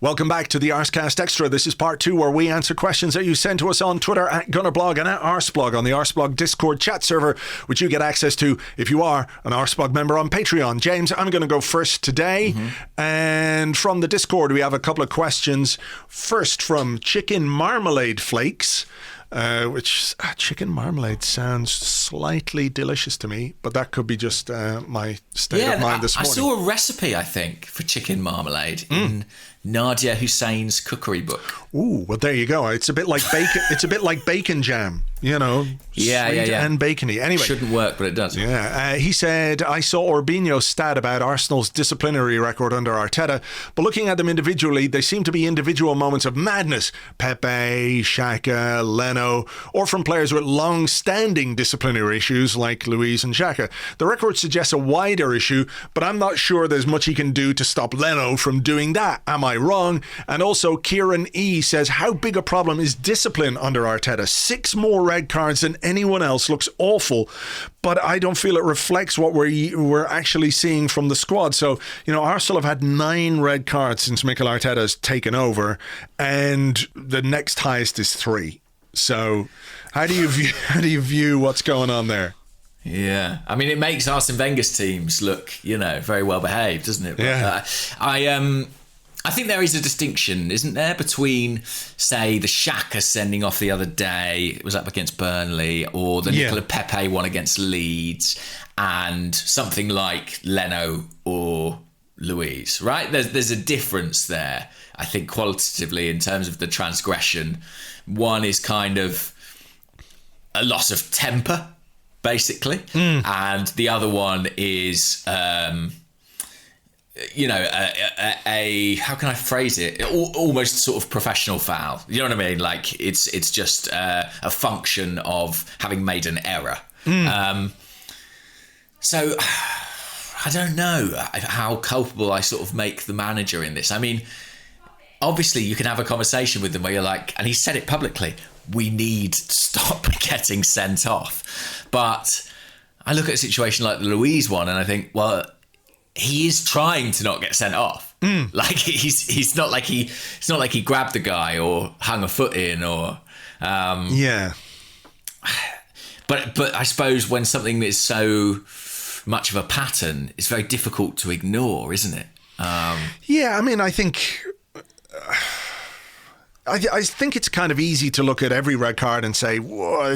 Welcome back to the Arsecast Extra. This is part 2, where we answer questions that you send to us on Twitter at Gunnerblog and at Arseblog on the Arseblog Discord chat server, which you get access to if you are an Arseblog member on Patreon. James, I'm going to go first today. And from the Discord, we have a couple of questions. First, from Chicken Marmalade Flakes. Which chicken marmalade sounds slightly delicious to me, but that could be just my state of mind this morning. I saw a recipe, I think, for chicken marmalade in Nadia Hussein's cookery book. Ooh, well, there you go. It's a bit like bacon. It's a bit like bacon jam, sweet and bacony. Anyway, shouldn't work, but it does. Yeah, he said, I saw Orbinho's stat about Arsenal's disciplinary record under Arteta, but looking at them individually, they seem to be individual moments of madness. Pepe, Xhaka, Leno, or from players with long-standing disciplinary minor issues like Luiz and Xhaka. The record suggests a wider issue, but I'm not sure there's much he can do to stop Leno from doing that. Am I wrong? And also, Kieran E says, how big a problem is discipline under Arteta? 6 more red cards than anyone else. Looks awful, but I don't feel it reflects what we're actually seeing from the squad. So, Arsenal have had 9 red cards since Mikel Arteta has taken over, and the next highest is 3. So how do you view what's going on there? Yeah, I mean, it makes Arsene Wenger's teams look, very well behaved, doesn't it? Yeah. I think there is a distinction, isn't there, between, say, the Xhaka sending off the other day, it was up against Burnley, or the Nicola Pepe one against Leeds, and something like Leno or Luiz, right? There's a difference there, I think, qualitatively in terms of the transgression. One is kind of a loss of temper, basically, and the other one is, a how can I phrase it? Almost sort of professional foul. You know what I mean? Like it's just a function of having made an error. So I don't know how culpable I sort of make the manager in this. I mean, obviously you can have a conversation with them where you're like, and he said it publicly, we need to stop getting sent off. But I look at a situation like the Luiz one and I think, well, he is trying to not get sent off. Like he's not like he grabbed the guy or hung a foot in or yeah. But I suppose when something is so much of a pattern, it's very difficult to ignore, isn't it? Yeah, I mean, I think it's kind of easy to look at every red card and say, whoa,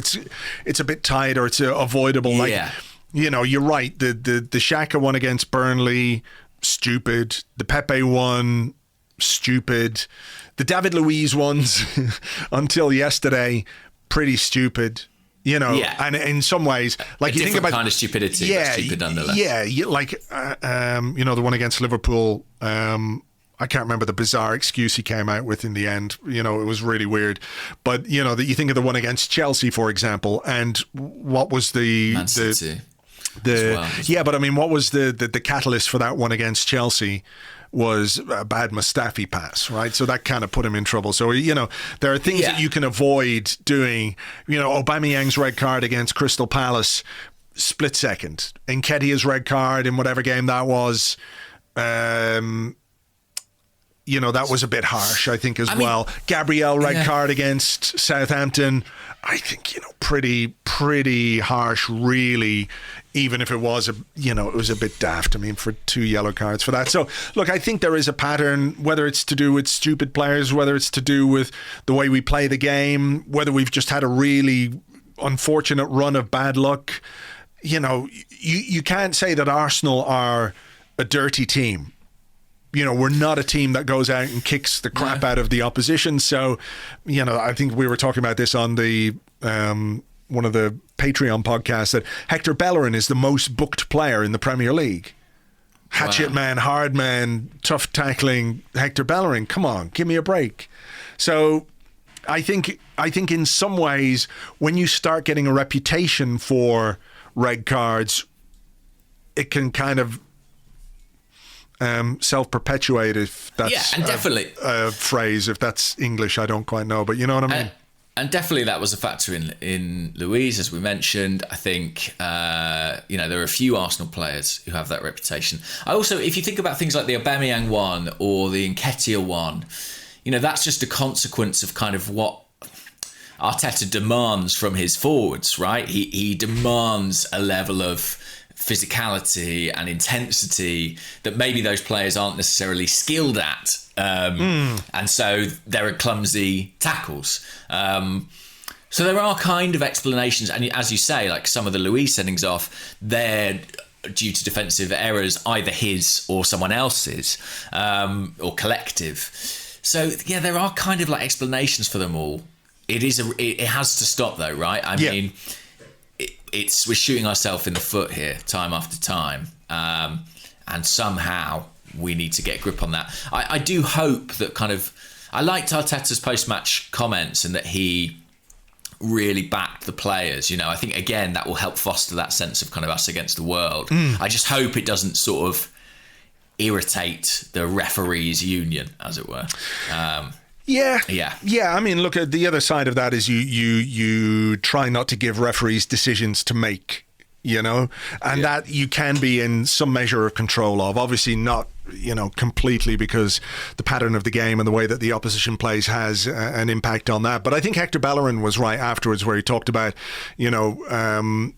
it's a bit tight or it's avoidable. Yeah. Like, you're right. The Xhaka one against Burnley, stupid. The Pepe one, stupid. The David Luiz ones, until yesterday, pretpretty stupid. And in some ways, like you think about kind of stupidity, but stupid nonetheless. The one against Liverpool. I can't remember the bizarre excuse he came out with in the end. It was really weird. But that you think of the one against Chelsea, for example, and what was the Man City but I mean, what was the catalyst for that one against Chelsea? Was a bad Mustafi pass, right? So that kind of put him in trouble. So, there are things that you can avoid doing. Aubameyang's red card against Crystal Palace, split second. Nketiah's red card in whatever game that was, that was a bit harsh, I think, as well. Gabriel red card against Southampton, I think, pretty harsh, really, even if it was it was a bit daft. I mean, for 2 yellow cards for that. So, look, I think there is a pattern, whether it's to do with stupid players, whether it's to do with the way we play the game, whether we've just had a really unfortunate run of bad luck. You can't say that Arsenal are a dirty team. We're not a team that goes out and kicks the crap out of the opposition. So, I think we were talking about this on the one of the Patreon podcasts, that Hector Bellerin is the most booked player in the Premier League. Hatchet man, hard man, tough tackling Hector Bellerin. Come on, give me a break. So I think in some ways, when you start getting a reputation for red cards, it can kind of self-perpetuate, if that's and definitely a phrase. If that's English, I don't quite know, but you know what I mean. And definitely that was a factor in Luiz, as we mentioned. I think there are a few Arsenal players who have that reputation. I also, if you think about things like the Aubameyang one or the Nketiah one, that's just a consequence of kind of what Arteta demands from his forwards, right? He demands a level of physicality and intensity that maybe those players aren't necessarily skilled at. And so there are clumsy tackles. So there are kind of explanations. And as you say, like some of the Luiz sendings off, they're due to defensive errors, either his or someone else's, or collective. So, there are kind of like explanations for them all. It has to stop though, right? I mean, we're shooting ourselves in the foot here time after time, and somehow we need to get a grip on that. I do hope that I liked Arteta's post-match comments, and that he really backed the players. You know, I think, again, that will help foster that sense of kind of us against the world. I just hope it doesn't sort of irritate the referees union, as it were. Yeah. I mean, look, at the other side of that is you try not to give referees decisions to make, you know, and that you can be in some measure of control of. Obviously not, you know, completely, because the pattern of the game and the way that the opposition plays has an impact on that. But I think Hector Bellerin was right afterwards, where he talked about, you know,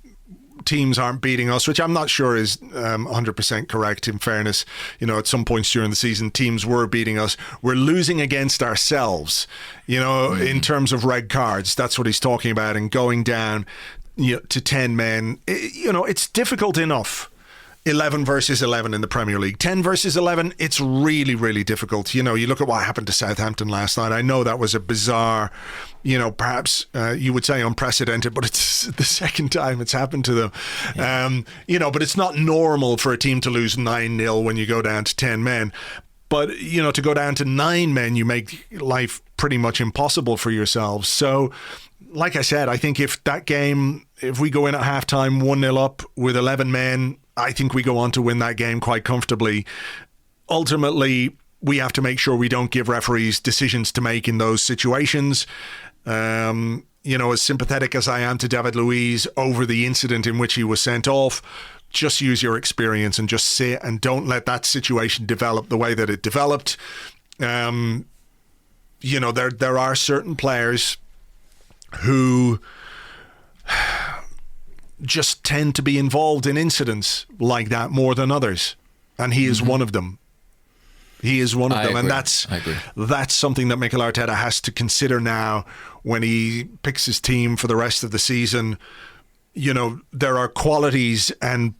teams aren't beating us, which I'm not sure is 100% correct, in fairness. You know, at some points during the season, teams were beating us. We're losing against ourselves, you know, in terms of red cards. That's what he's talking about, and going down, you know, to 10 men. You know, it's difficult enough. 11 versus 11 in the Premier League. 10 versus 11, it's really, really difficult. You know, you look at what happened to Southampton last night. I know that was a bizarre, you know, perhaps you would say unprecedented, but it's the second time it's happened to them. Yeah. You know, but it's not normal for a team to lose 9-0 when you go down to 10 men. But, you know, to go down to 9 men, you make life pretty much impossible for yourselves. So, like I said, I think if we go in at halftime 1-0 up with 11 men, I think we go on to win that game quite comfortably. Ultimately, we have to make sure we don't give referees decisions to make in those situations. You know, as sympathetic as I am to David Luiz over the incident in which he was sent off, just use your experience and just sit and don't let that situation develop the way that it developed. You know, there are certain players who just tend to be involved in incidents like that more than others, and he is one of them. He is one of them, and that's something that Mikel Arteta has to consider now when he picks his team for the rest of the season. You know, there are qualities and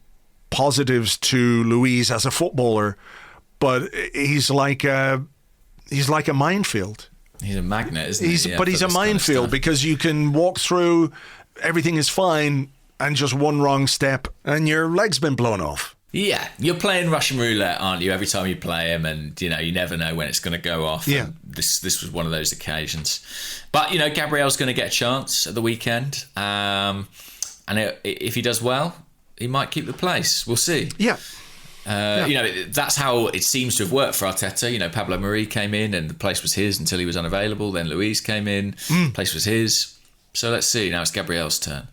positives to Luiz as a footballer, but he's like a minefield. He's a magnet, isn't he? But he's a minefield, because you can walk through, everything is fine, and just one wrong step and your leg's been blown off. Yeah, you're playing Russian roulette, aren't you, every time you play him, and, you know, you never know when it's going to go off. Yeah. This was one of those occasions. But, you know, Gabriel's going to get a chance at the weekend. And if he does well, he might keep the place. We'll see. Yeah. You know, that's how it seems to have worked for Arteta. You know, Pablo Mari came in and the place was his until he was unavailable. Then Luiz came in, place was his. So let's see. Now it's Gabriel's turn.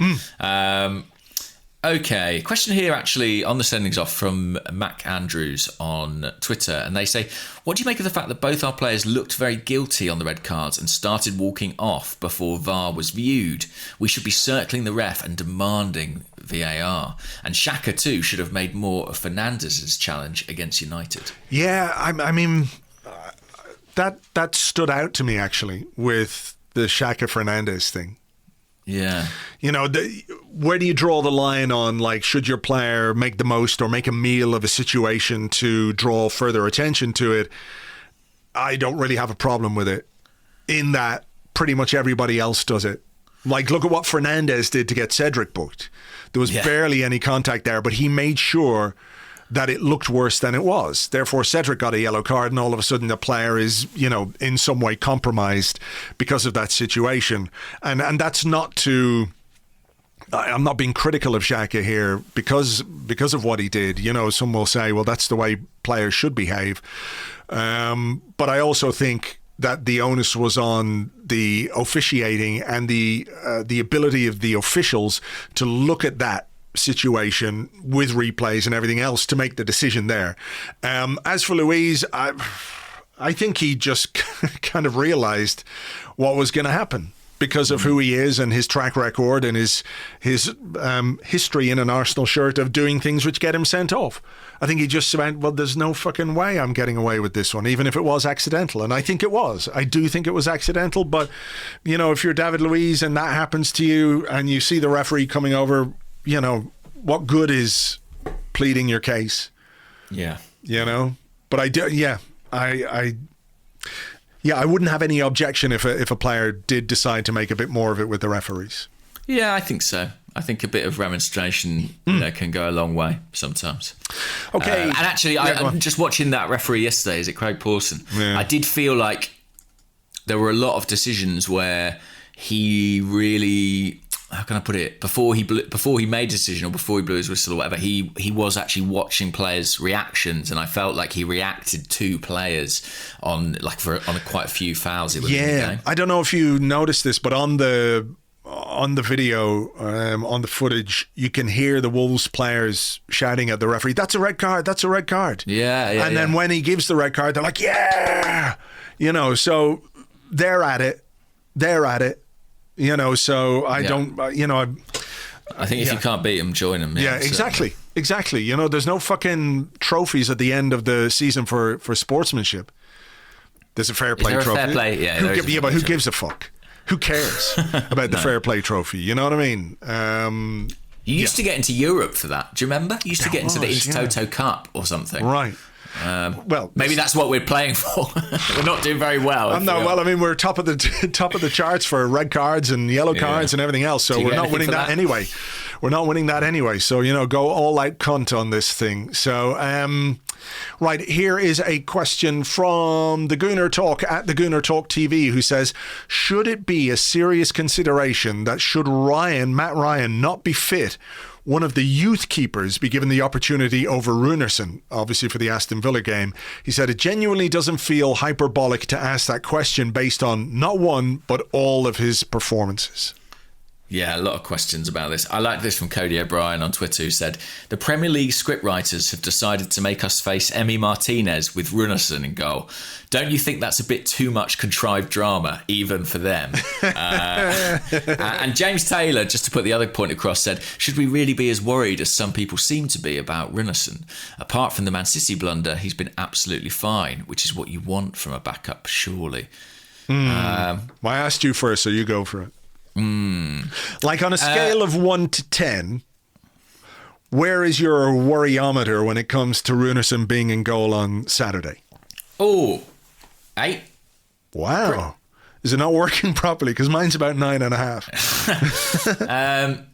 Okay, question here actually on the sendings off from Mac Andrews on Twitter, and they say, what do you make of the fact that both our players looked very guilty on the red cards and started walking off before VAR was viewed? We should be circling the ref and demanding VAR. And Xhaka too should have made more of Fernandez's challenge against United. Yeah, I mean, that stood out to me actually with the Xhaka Fernandez thing. Yeah. You know, where do you draw the line on, like, should your player make the most or make a meal of a situation to draw further attention to it? I don't really have a problem with it, in that pretty much everybody else does it. Like, look at what Fernandez did to get Cedric booked. There was barely any contact there, but he made sure that it looked worse than it was. Therefore, Cedric got a yellow card, and all of a sudden the player is, you know, in some way compromised because of that situation. And that's not to... I'm not being critical of Xhaka here because of what he did. You know, some will say, well, that's the way players should behave. But I also think that the onus was on the officiating and the ability of the officials to look at that situation with replays and everything else to make the decision there. As for Luiz, I think he just kind of realised what was going to happen because of who he is and his track record and his history in an Arsenal shirt of doing things which get him sent off. I think he just went, well, there's no fucking way I'm getting away with this one, even if it was accidental. And I think it was. I do think it was accidental. But, you know, if you're David Luiz and that happens to you and you see the referee coming over, you know, what good is pleading your case? Yeah. You know? But I do, yeah. I wouldn't have any objection if a player did decide to make a bit more of it with the referees. Yeah, I think so. I think a bit of remonstration can go a long way sometimes. Okay. And actually, I'm just watching that referee yesterday. Is it Craig Pawson? Yeah. I did feel like there were a lot of decisions where he really, how can I put it? Before he made a decision or before he blew his whistle or whatever, he was actually watching players' reactions, and I felt like he reacted to players on quite a few fouls. Yeah, I don't know if you noticed this, but on the video, on the footage, you can hear the Wolves players shouting at the referee, "That's a red card! That's a red card!" Yeah. And then when he gives the red card, they're like, "Yeah!" So they're at it. So I don't. I think if you can't beat them, join them. Yeah, exactly. There's no fucking trophies at the end of the season for sportsmanship. There's a fair play trophy. Fair play? Yeah, but who gives a fuck? Who cares about the fair play trophy? You know what I mean? You used to get into Europe for that. Do you remember? You used to get into the Intertoto Cup or something. Right. Well, maybe that's what we're playing for. We're not doing very well. We're top of the charts for red cards and yellow cards and everything else. So we're not winning that anyway. We're not winning that anyway. So go all out cunt on this thing. So right, here is a question from the Gooner Talk at the Gooner Talk TV, who says, should it be a serious consideration that should Matt Ryan not be fit, one of the youth keepers be given the opportunity over Runarsson, obviously for the Aston Villa game? He said it genuinely doesn't feel hyperbolic to ask that question based on not one, but all of his performances. Yeah, a lot of questions about this. I like this from Cody O'Brien on Twitter, who said, the Premier League scriptwriters have decided to make us face Emi Martinez with Runarsson in goal. Don't you think that's a bit too much contrived drama, even for them? And James Taylor, just to put the other point across, said, should we really be as worried as some people seem to be about Runarsson? Apart from the Man City blunder, he's been absolutely fine, which is what you want from a backup, surely. I asked you first, so you go for it. Like on a scale of 1 to 10, where is your worryometer when it comes to Runarsson being in goal on Saturday? 8. Wow. Is it not working properly? Because mine's about 9.5.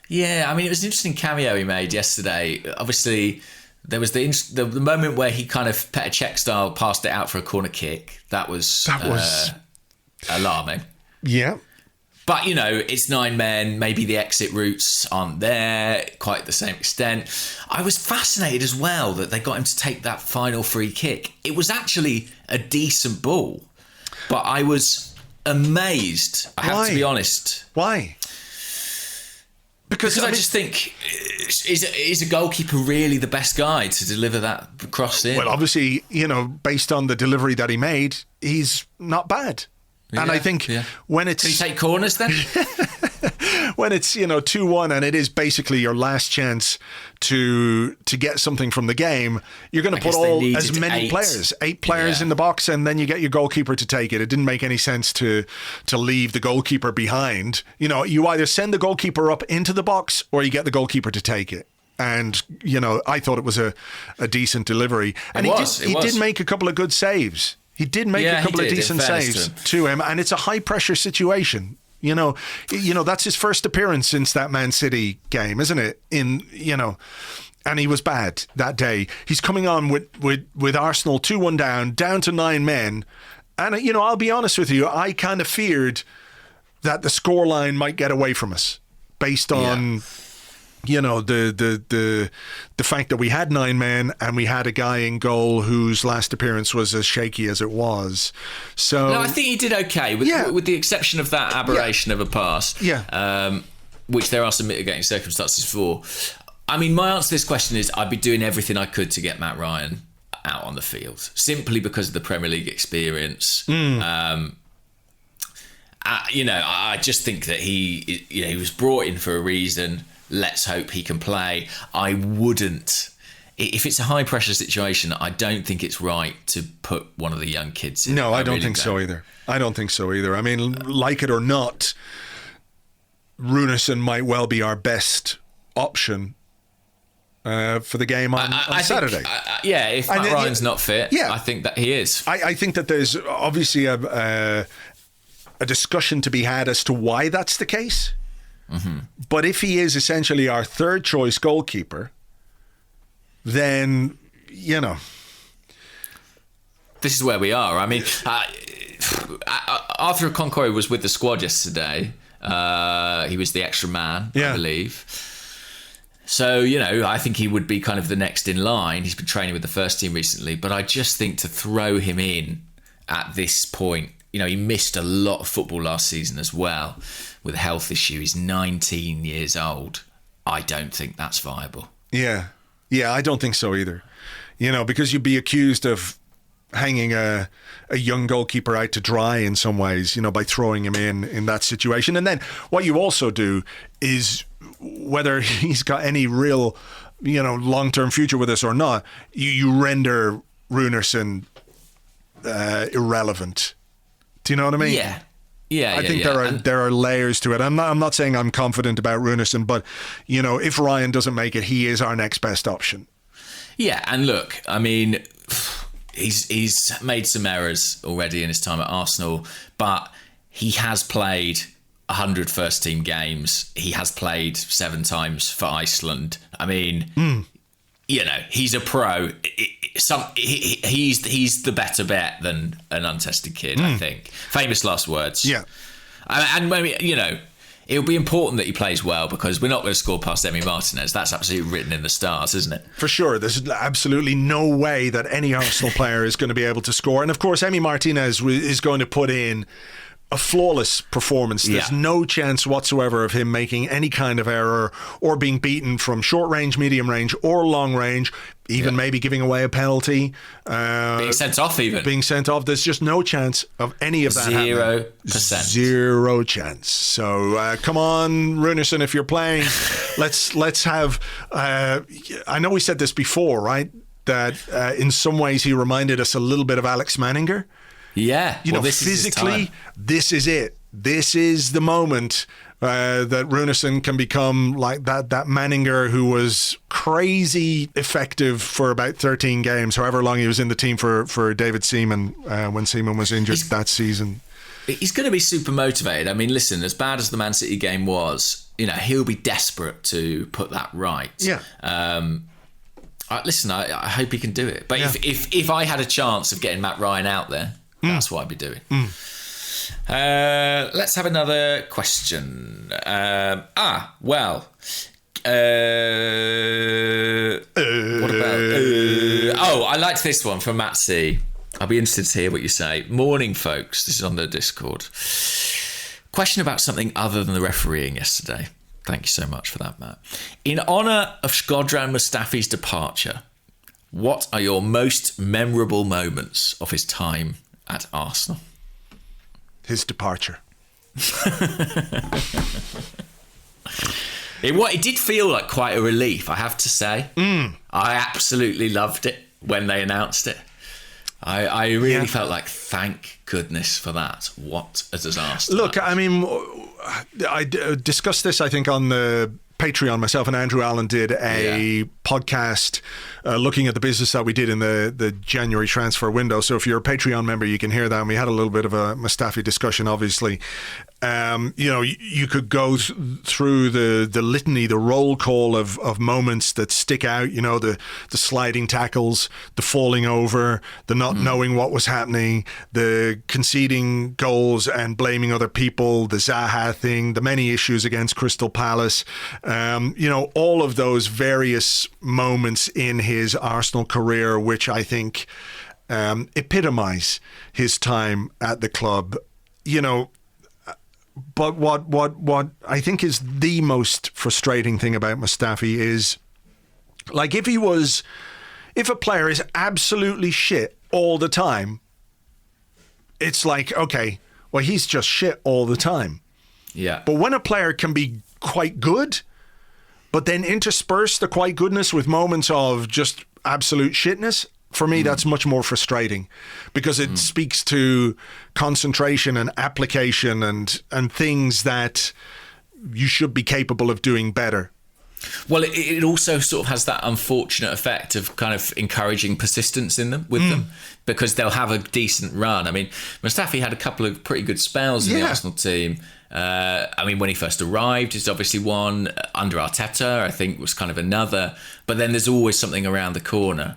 Yeah, I mean, it was an interesting cameo he made yesterday. Obviously, there was the moment where he kind of Petr Cech style passed it out for a corner kick. That was alarming. Yeah. But, it's 9 men. Maybe the exit routes aren't there quite the same extent. I was fascinated as well that they got him to take that final free kick. It was actually a decent ball. But I was amazed, I have to be honest. Why? Because I just think, is a goalkeeper really the best guy to deliver that cross in? Well, obviously, based on the delivery that he made, he's not bad. And I think when it's... Can you take corners then? When it's, 2-1 and it is basically your last chance to get something from the game, you're going to put as many players, 8 players in the box, and then you get your goalkeeper to take it. It didn't make any sense to leave the goalkeeper behind. You either send the goalkeeper up into the box or you get the goalkeeper to take it. And, I thought it was a decent delivery. And he did make a couple of good saves. He did make a couple of decent saves to him, and it's a high-pressure situation. That's his first appearance since that Man City game, isn't it? And he was bad that day. He's coming on with Arsenal 2-1 down to 9 men. And, I'll be honest with you, I kind of feared that the scoreline might get away from us based on... the fact that we had 9 men and we had a guy in goal whose last appearance was as shaky as it was. So no, I think he did okay with the exception of that aberration of a pass. Which there are some mitigating circumstances for. I mean, my answer to this question is I'd be doing everything I could to get Matt Ryan out on the field, simply because of the Premier League experience. I just think that he was brought in for a reason. Let's hope he can play. I wouldn't. If it's a high pressure situation, I don't think it's right to put one of the young kids in. No, I don't think so either. I mean, like it or not, Runarsson might well be our best option for the game on Saturday. If Matt Ryan's not fit, I think that he is. I think that there's obviously a discussion to be had as to why that's the case. Mm-hmm. But if he is essentially our third choice goalkeeper, then, this is where we are. I mean, Arthur Okonkwo was with the squad yesterday. He was the extra man, I believe. So, I think he would be kind of the next in line. He's been training with the first team recently, but I just think to throw him in at this point, he missed a lot of football last season as well with a health issue. He's 19 years old. I don't think that's viable. Yeah, I don't think so either. Because you'd be accused of hanging a young goalkeeper out to dry in some ways, by throwing him in that situation. And then what you also do is, whether he's got any real, long-term future with us or not, you render Runarsson irrelevant. Do you know what I mean? Yeah. I think there are layers to it. I'm not saying I'm confident about Runarsson, but if Ryan doesn't make it, he is our next best option. Yeah, and look, I mean, he's made some errors already in his time at Arsenal, but he has played 100 first team games. He has played 7 times for Iceland. I mean, he's a pro. He's the better bet than an untested kid, I think. Famous last words. Yeah. And maybe, it'll be important that he plays well, because we're not going to score past Emi Martinez. That's absolutely written in the stars, isn't it? For sure. There's absolutely no way that any Arsenal player is going to be able to score. And of course, Emi Martinez is going to put in a flawless performance. There's no chance whatsoever of him making any kind of error or being beaten from short range, medium range, or long range, even maybe giving away a penalty. Being sent off even. Being sent off. There's just no chance of any of that 0%. Zero chance. So come on, Runarsson, if you're playing, let's have... I know we said this before, right? That in some ways he reminded us a little bit of Alex Manninger. Yeah. Physically, this is it. This is the moment that Runarsson can become like that Manninger who was crazy effective for about 13 games, however long he was in the team for David Seaman when Seaman was injured that season. He's going to be super motivated. I mean, listen, as bad as the Man City game was, he'll be desperate to put that right. Yeah. Listen, I hope he can do it. But if I had a chance of getting Matt Ryan out there, that's what I'd be doing. Let's have another question. What about... I liked this one from Matt C. I'll be interested to hear what you say. Morning, folks. This is on the Discord. Question about something other than the refereeing yesterday. Thank you so much for that, Matt. In honour of Shkodran Mustafi's departure, what are your most memorable moments of his time at Arsenal? His departure. It did feel like quite a relief, I have to say. I absolutely loved it when they announced it. I really felt like, thank goodness for that. What a disaster. Look, I mean, I discussed this, I think, on the Patreon. Myself and Andrew Allen did a podcast looking at the business that we did in the January transfer window. So if you're a Patreon member, you can hear that. And we had a little bit of a Mustafi discussion, obviously. You could go through the litany, the roll call of moments that stick out, the sliding tackles, the falling over, the not knowing what was happening, the conceding goals and blaming other people, the Zaha thing, the many issues against Crystal Palace, all of those various moments in his Arsenal career, which I think epitomise his time at the club, But what I think is the most frustrating thing about Mustafi is, like, if a player is absolutely shit all the time, it's like, okay, well, he's just shit all the time. Yeah. But when a player can be quite good, but then intersperse the quite goodness with moments of just absolute shitness, for me, that's much more frustrating, because it speaks to concentration and application and things that you should be capable of doing better. Well, it also sort of has that unfortunate effect of kind of encouraging persistence in them with them, because they'll have a decent run. I mean, Mustafi had a couple of pretty good spells in the Arsenal team. When he first arrived, it's obviously one. Under Arteta, I think, was kind of another. But then there's always something around the corner.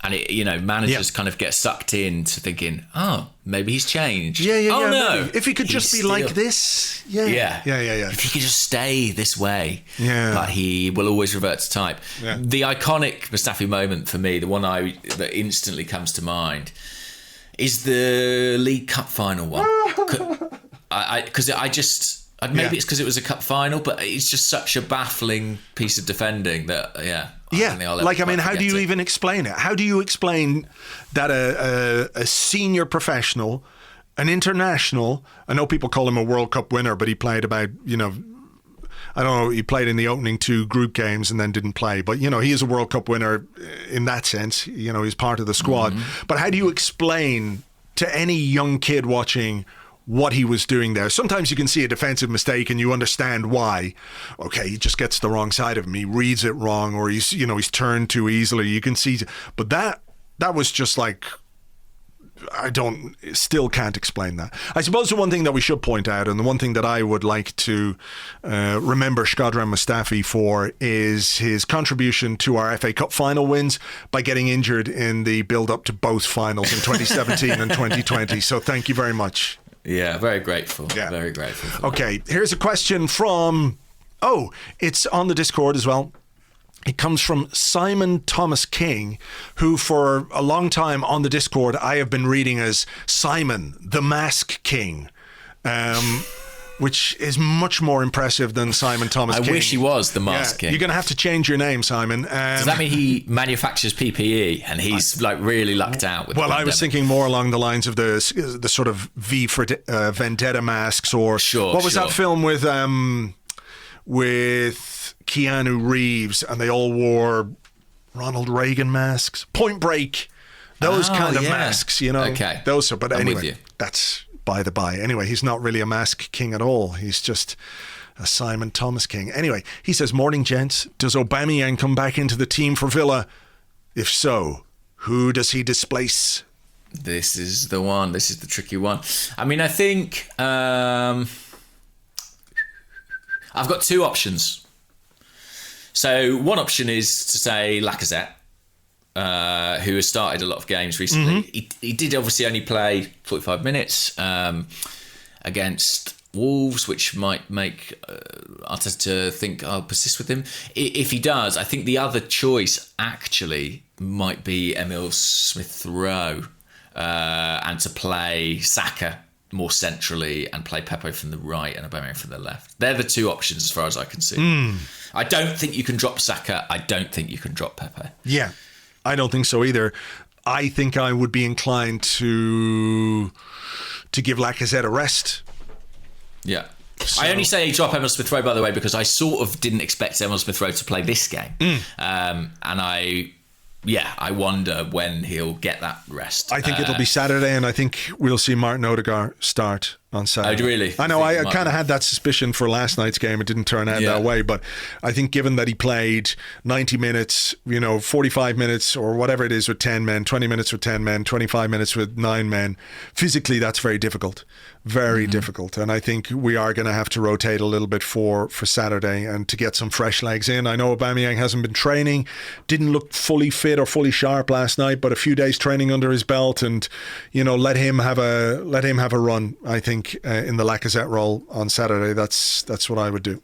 And managers kind of get sucked into thinking, oh, maybe he's changed. No, if he could just be like this, if he could just stay this way, but he will always revert to type. The iconic Mustafi moment for me, the one that instantly comes to mind, is the League Cup final one. Maybe it's because it was a cup final, but it's just such a baffling piece of defending that, how do you even explain it? How do you explain that a senior professional, an international, I know people call him a World Cup winner, but he played about, I don't know, he played in the opening 2 group games and then didn't play. But, he is a World Cup winner in that sense. He's part of the squad. Mm-hmm. But how do you explain to any young kid watching what he was doing there? Sometimes you can see a defensive mistake and you understand why. Okay, he just gets the wrong side of him. He reads it wrong, or he's turned too easily. You can see, but that was just like, still can't explain that. I suppose the one thing that we should point out, and the one thing that I would like to remember Shkodran Mustafi for, is his contribution to our FA Cup final wins by getting injured in the build-up to both finals in 2017 and 2020. So thank you very much. Yeah, very grateful. Yeah. Very grateful. Okay, here's a question from... it's on the Discord as well. It comes from Simon Thomas King, who for a long time on the Discord I have been reading as Simon, the Mask King, which is much more impressive than Simon Thomas King. I wish he was the Mask King. You're going to have to change your name, Simon. Does that mean he manufactures PPE and he's really lucked out with I was thinking more along the lines of the sort of V for Vendetta masks, or what was that film with Keanu Reeves and they all wore Ronald Reagan masks? Point Break. Those kind of masks, Okay. Those are, but I'm anyway, with you. That's by the by. Anyway, he's not really a Mask King at all. He's just a Simon Thomas King. Anyway, he says, morning, gents. Does Aubameyang come back into the team for Villa? If so, who does he displace? This is the one. This is the tricky one. I mean, I think I've got 2 options. So one option is to say Lacazette, who has started a lot of games recently. Mm-hmm. He did obviously only play 45 minutes against Wolves, which might make Arteta think I'll persist with him. If he does, I think the other choice actually might be Emil Smith-Rowe, and to play Saka more centrally and play Pepe from the right and Aubameyang from the left. They're the 2 options as far as I can see. I don't think you can drop Saka. I don't think you can drop Pepe. Yeah, I don't think so either. I think I would be inclined to give Lacazette a rest. Yeah. So. I only say drop Emil Smith-Rowe, by the way, because I sort of didn't expect Emil Smith-Rowe to play this game. And I wonder when he'll get that rest. I think it'll be Saturday, and I think we'll see Martin Odegaard start on Saturday. Oh, really? I know, I kind of had that suspicion for last night's game. It didn't turn out that way, but I think given that he played 90 minutes, 45 minutes or whatever it is with 10 men, 20 minutes with 10 men, 25 minutes with 9 men, physically that's very difficult. Very difficult. And I think we are going to have to rotate a little bit for Saturday and to get some fresh legs in. I know Aubameyang hasn't been training, didn't look fully fit or fully sharp last night, but a few days training under his belt, and let him have a run, I think, in the Lacazette role on Saturday. That's what I would do.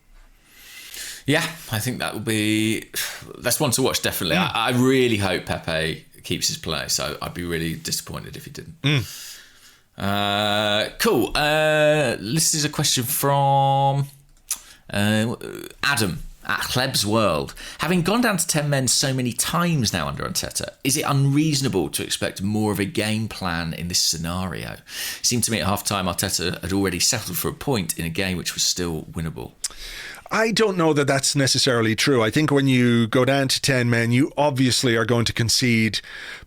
Yeah, I think that's one to watch, definitely. I really hope Pepe keeps his place, so I'd be really disappointed if he didn't. Cool. This is a question from Adam at Kleb's World. Having gone down to 10 men so many times now under Arteta, is it unreasonable to expect more of a game plan in this scenario? It seemed to me at half-time Arteta had already settled for a point in a game which was still winnable. I don't know that that's necessarily true. I think when you go down to 10 men, you obviously are going to concede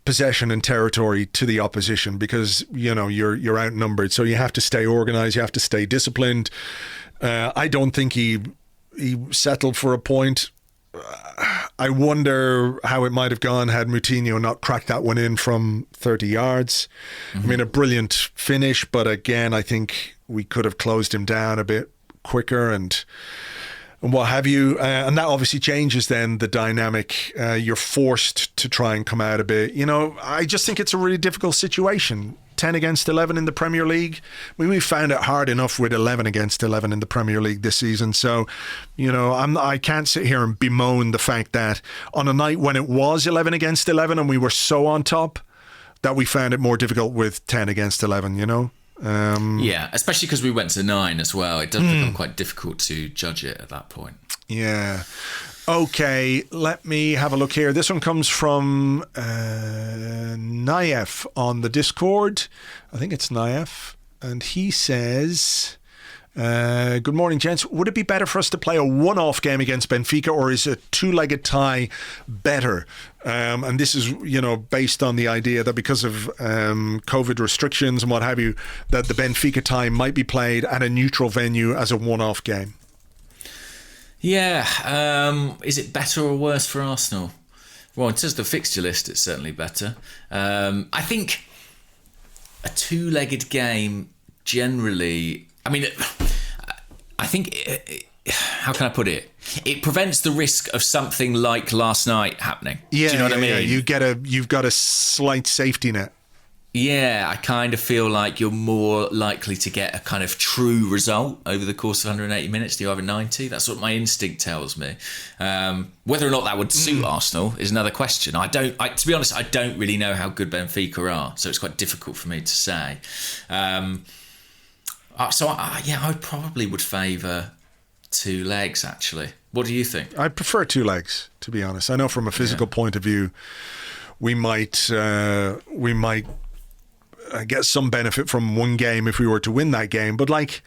possession and territory to the opposition because, you're outnumbered. So you have to stay organised, you have to stay disciplined. I don't think he settled for a point. I wonder how it might have gone had Moutinho not cracked that one in from 30 yards. I mean, a brilliant finish, but again, I think we could have closed him down a bit quicker, and and what have you. And that obviously changes then the dynamic. You're forced to try and come out a bit. I just think it's a really difficult situation. 10 against 11 in the Premier League. We found it hard enough with 11 against 11 in the Premier League this season. So, I can't sit here and bemoan the fact that on a night when it was 11 against 11 and we were so on top, that we found it more difficult with 10 against 11, Yeah, especially because we went to 9 as well. It does become quite difficult to judge it at that point. Yeah. Okay, let me have a look here. This one comes from Naif on the Discord. I think it's Naif. And he says, good morning, gents. Would it be better for us to play a one-off game against Benfica, or is a two-legged tie better? And this is, based on the idea that because of COVID restrictions and what have you, that the Benfica tie might be played at a neutral venue as a one-off game. Yeah. Is it better or worse for Arsenal? Well, in terms of the fixture list, it's certainly better. I think a two-legged game generally... I think... how can I put it? It prevents the risk of something like last night happening. Yeah, do you know what I mean? Yeah. You've got a slight safety net. Yeah, I kind of feel like you're more likely to get a kind of true result over the course of 180 minutes to over 90. That's what my instinct tells me. Whether or not that would suit Arsenal is another question. To be honest, I don't really know how good Benfica are, so it's quite difficult for me to say. I probably would favour two legs, actually. What do you think? I prefer two legs, to be honest. I know from a physical point of view, we might get some benefit from one game if we were to win that game. But if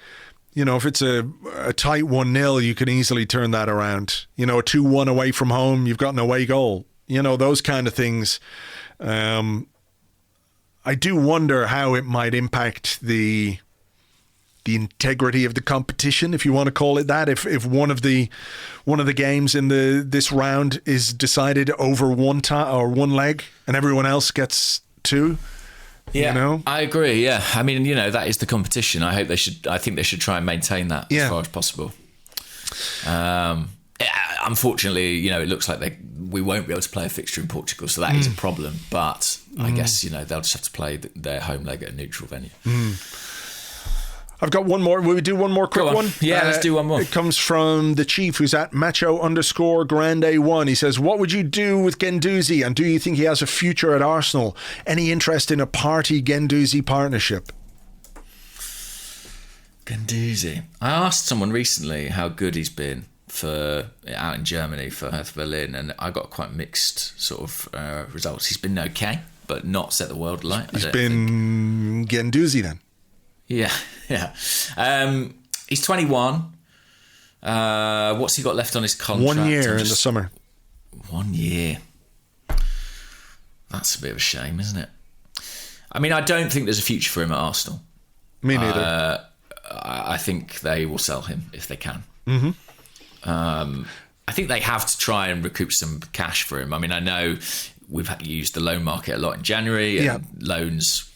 it's a tight 1-0, you can easily turn that around. A 2-1 away from home, you've got an away goal. Those kind of things. I do wonder how it might impact the integrity of the competition, if you want to call it that. If one of the games in this round is decided over one leg and everyone else gets two. Yeah, I agree. Yeah, that is the competition. I think they should try and maintain that as far as possible. Unfortunately, it looks like we won't be able to play a fixture in Portugal, so that is a problem. But I guess they'll just have to play their home leg at a neutral venue. I've got one more. Will we do one more quick one? Yeah, let's do one more. It comes from the Chief, who's at Macho_Grande1. He says, what would you do with Guendouzi, and do you think he has a future at Arsenal? Any interest in a Partey-Guendouzi partnership? Guendouzi. I asked someone recently how good he's been out in Germany for Hertha Berlin, and I got quite mixed sort of results. He's been okay, but not set the world alight. He's been Guendouzi then? Yeah. He's 21. What's he got left on his contract? 1 year in the summer. 1 year. That's a bit of a shame, isn't it? I don't think there's a future for him at Arsenal. Me neither. I think they will sell him if they can. Mm-hmm. I think they have to try and recoup some cash for him. I know we've used the loan market a lot in January, and loans...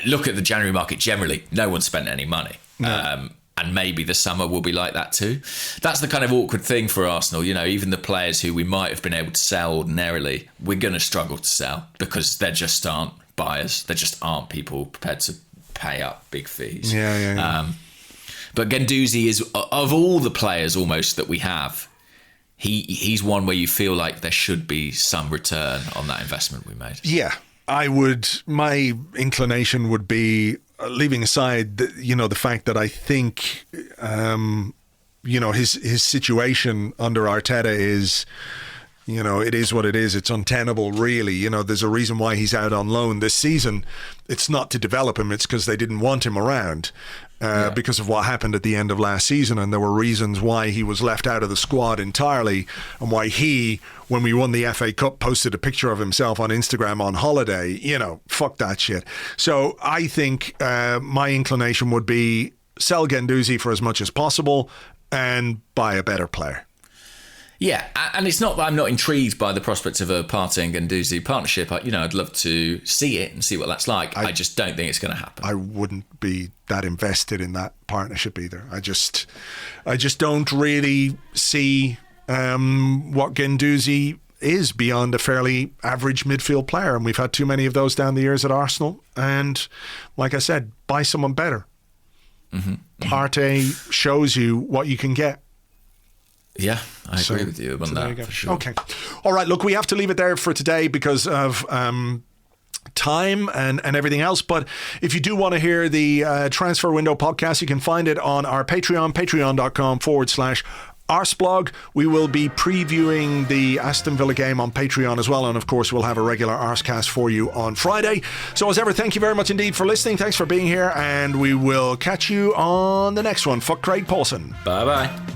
look at the January market generally. No one spent any money. No. And maybe the summer will be like that too. That's the kind of awkward thing for Arsenal. Even the players who we might have been able to sell ordinarily, we're going to struggle to sell because there just aren't buyers. There just aren't people prepared to pay up big fees. Yeah. But Guendouzi is, of all the players almost that we have, he's one where you feel like there should be some return on that investment we made. Yeah. My inclination would be, leaving aside the fact that I think his situation under Arteta is, it is what it is. It's untenable, really. There's a reason why he's out on loan this season. It's not to develop him. It's because they didn't want him around because of what happened at the end of last season. And there were reasons why he was left out of the squad entirely, and why he, when we won the FA Cup, posted a picture of himself on Instagram on holiday. Fuck that shit. So I think my inclination would be sell Guendouzi for as much as possible and buy a better player. Yeah, and it's not that I'm not intrigued by the prospect of a Partey and Guendouzi partnership. I'd love to see it and see what that's like. I just don't think it's going to happen. I wouldn't be that invested in that partnership either. I just don't really see what Guendouzi is beyond a fairly average midfield player, and we've had too many of those down the years at Arsenal. And like I said, buy someone better. Partey shows you what you can get. Yeah, I agree with you on that, for sure. Okay. All right, look, we have to leave it there for today because of time and everything else. But if you do want to hear the Transfer Window podcast, you can find it on our Patreon, patreon.com/Arseblog. We will be previewing the Aston Villa game on Patreon as well. And of course, we'll have a regular Arsecast for you on Friday. So as ever, thank you very much indeed for listening. Thanks for being here. And we will catch you on the next one. Fuck Craig Paulson. Bye-bye.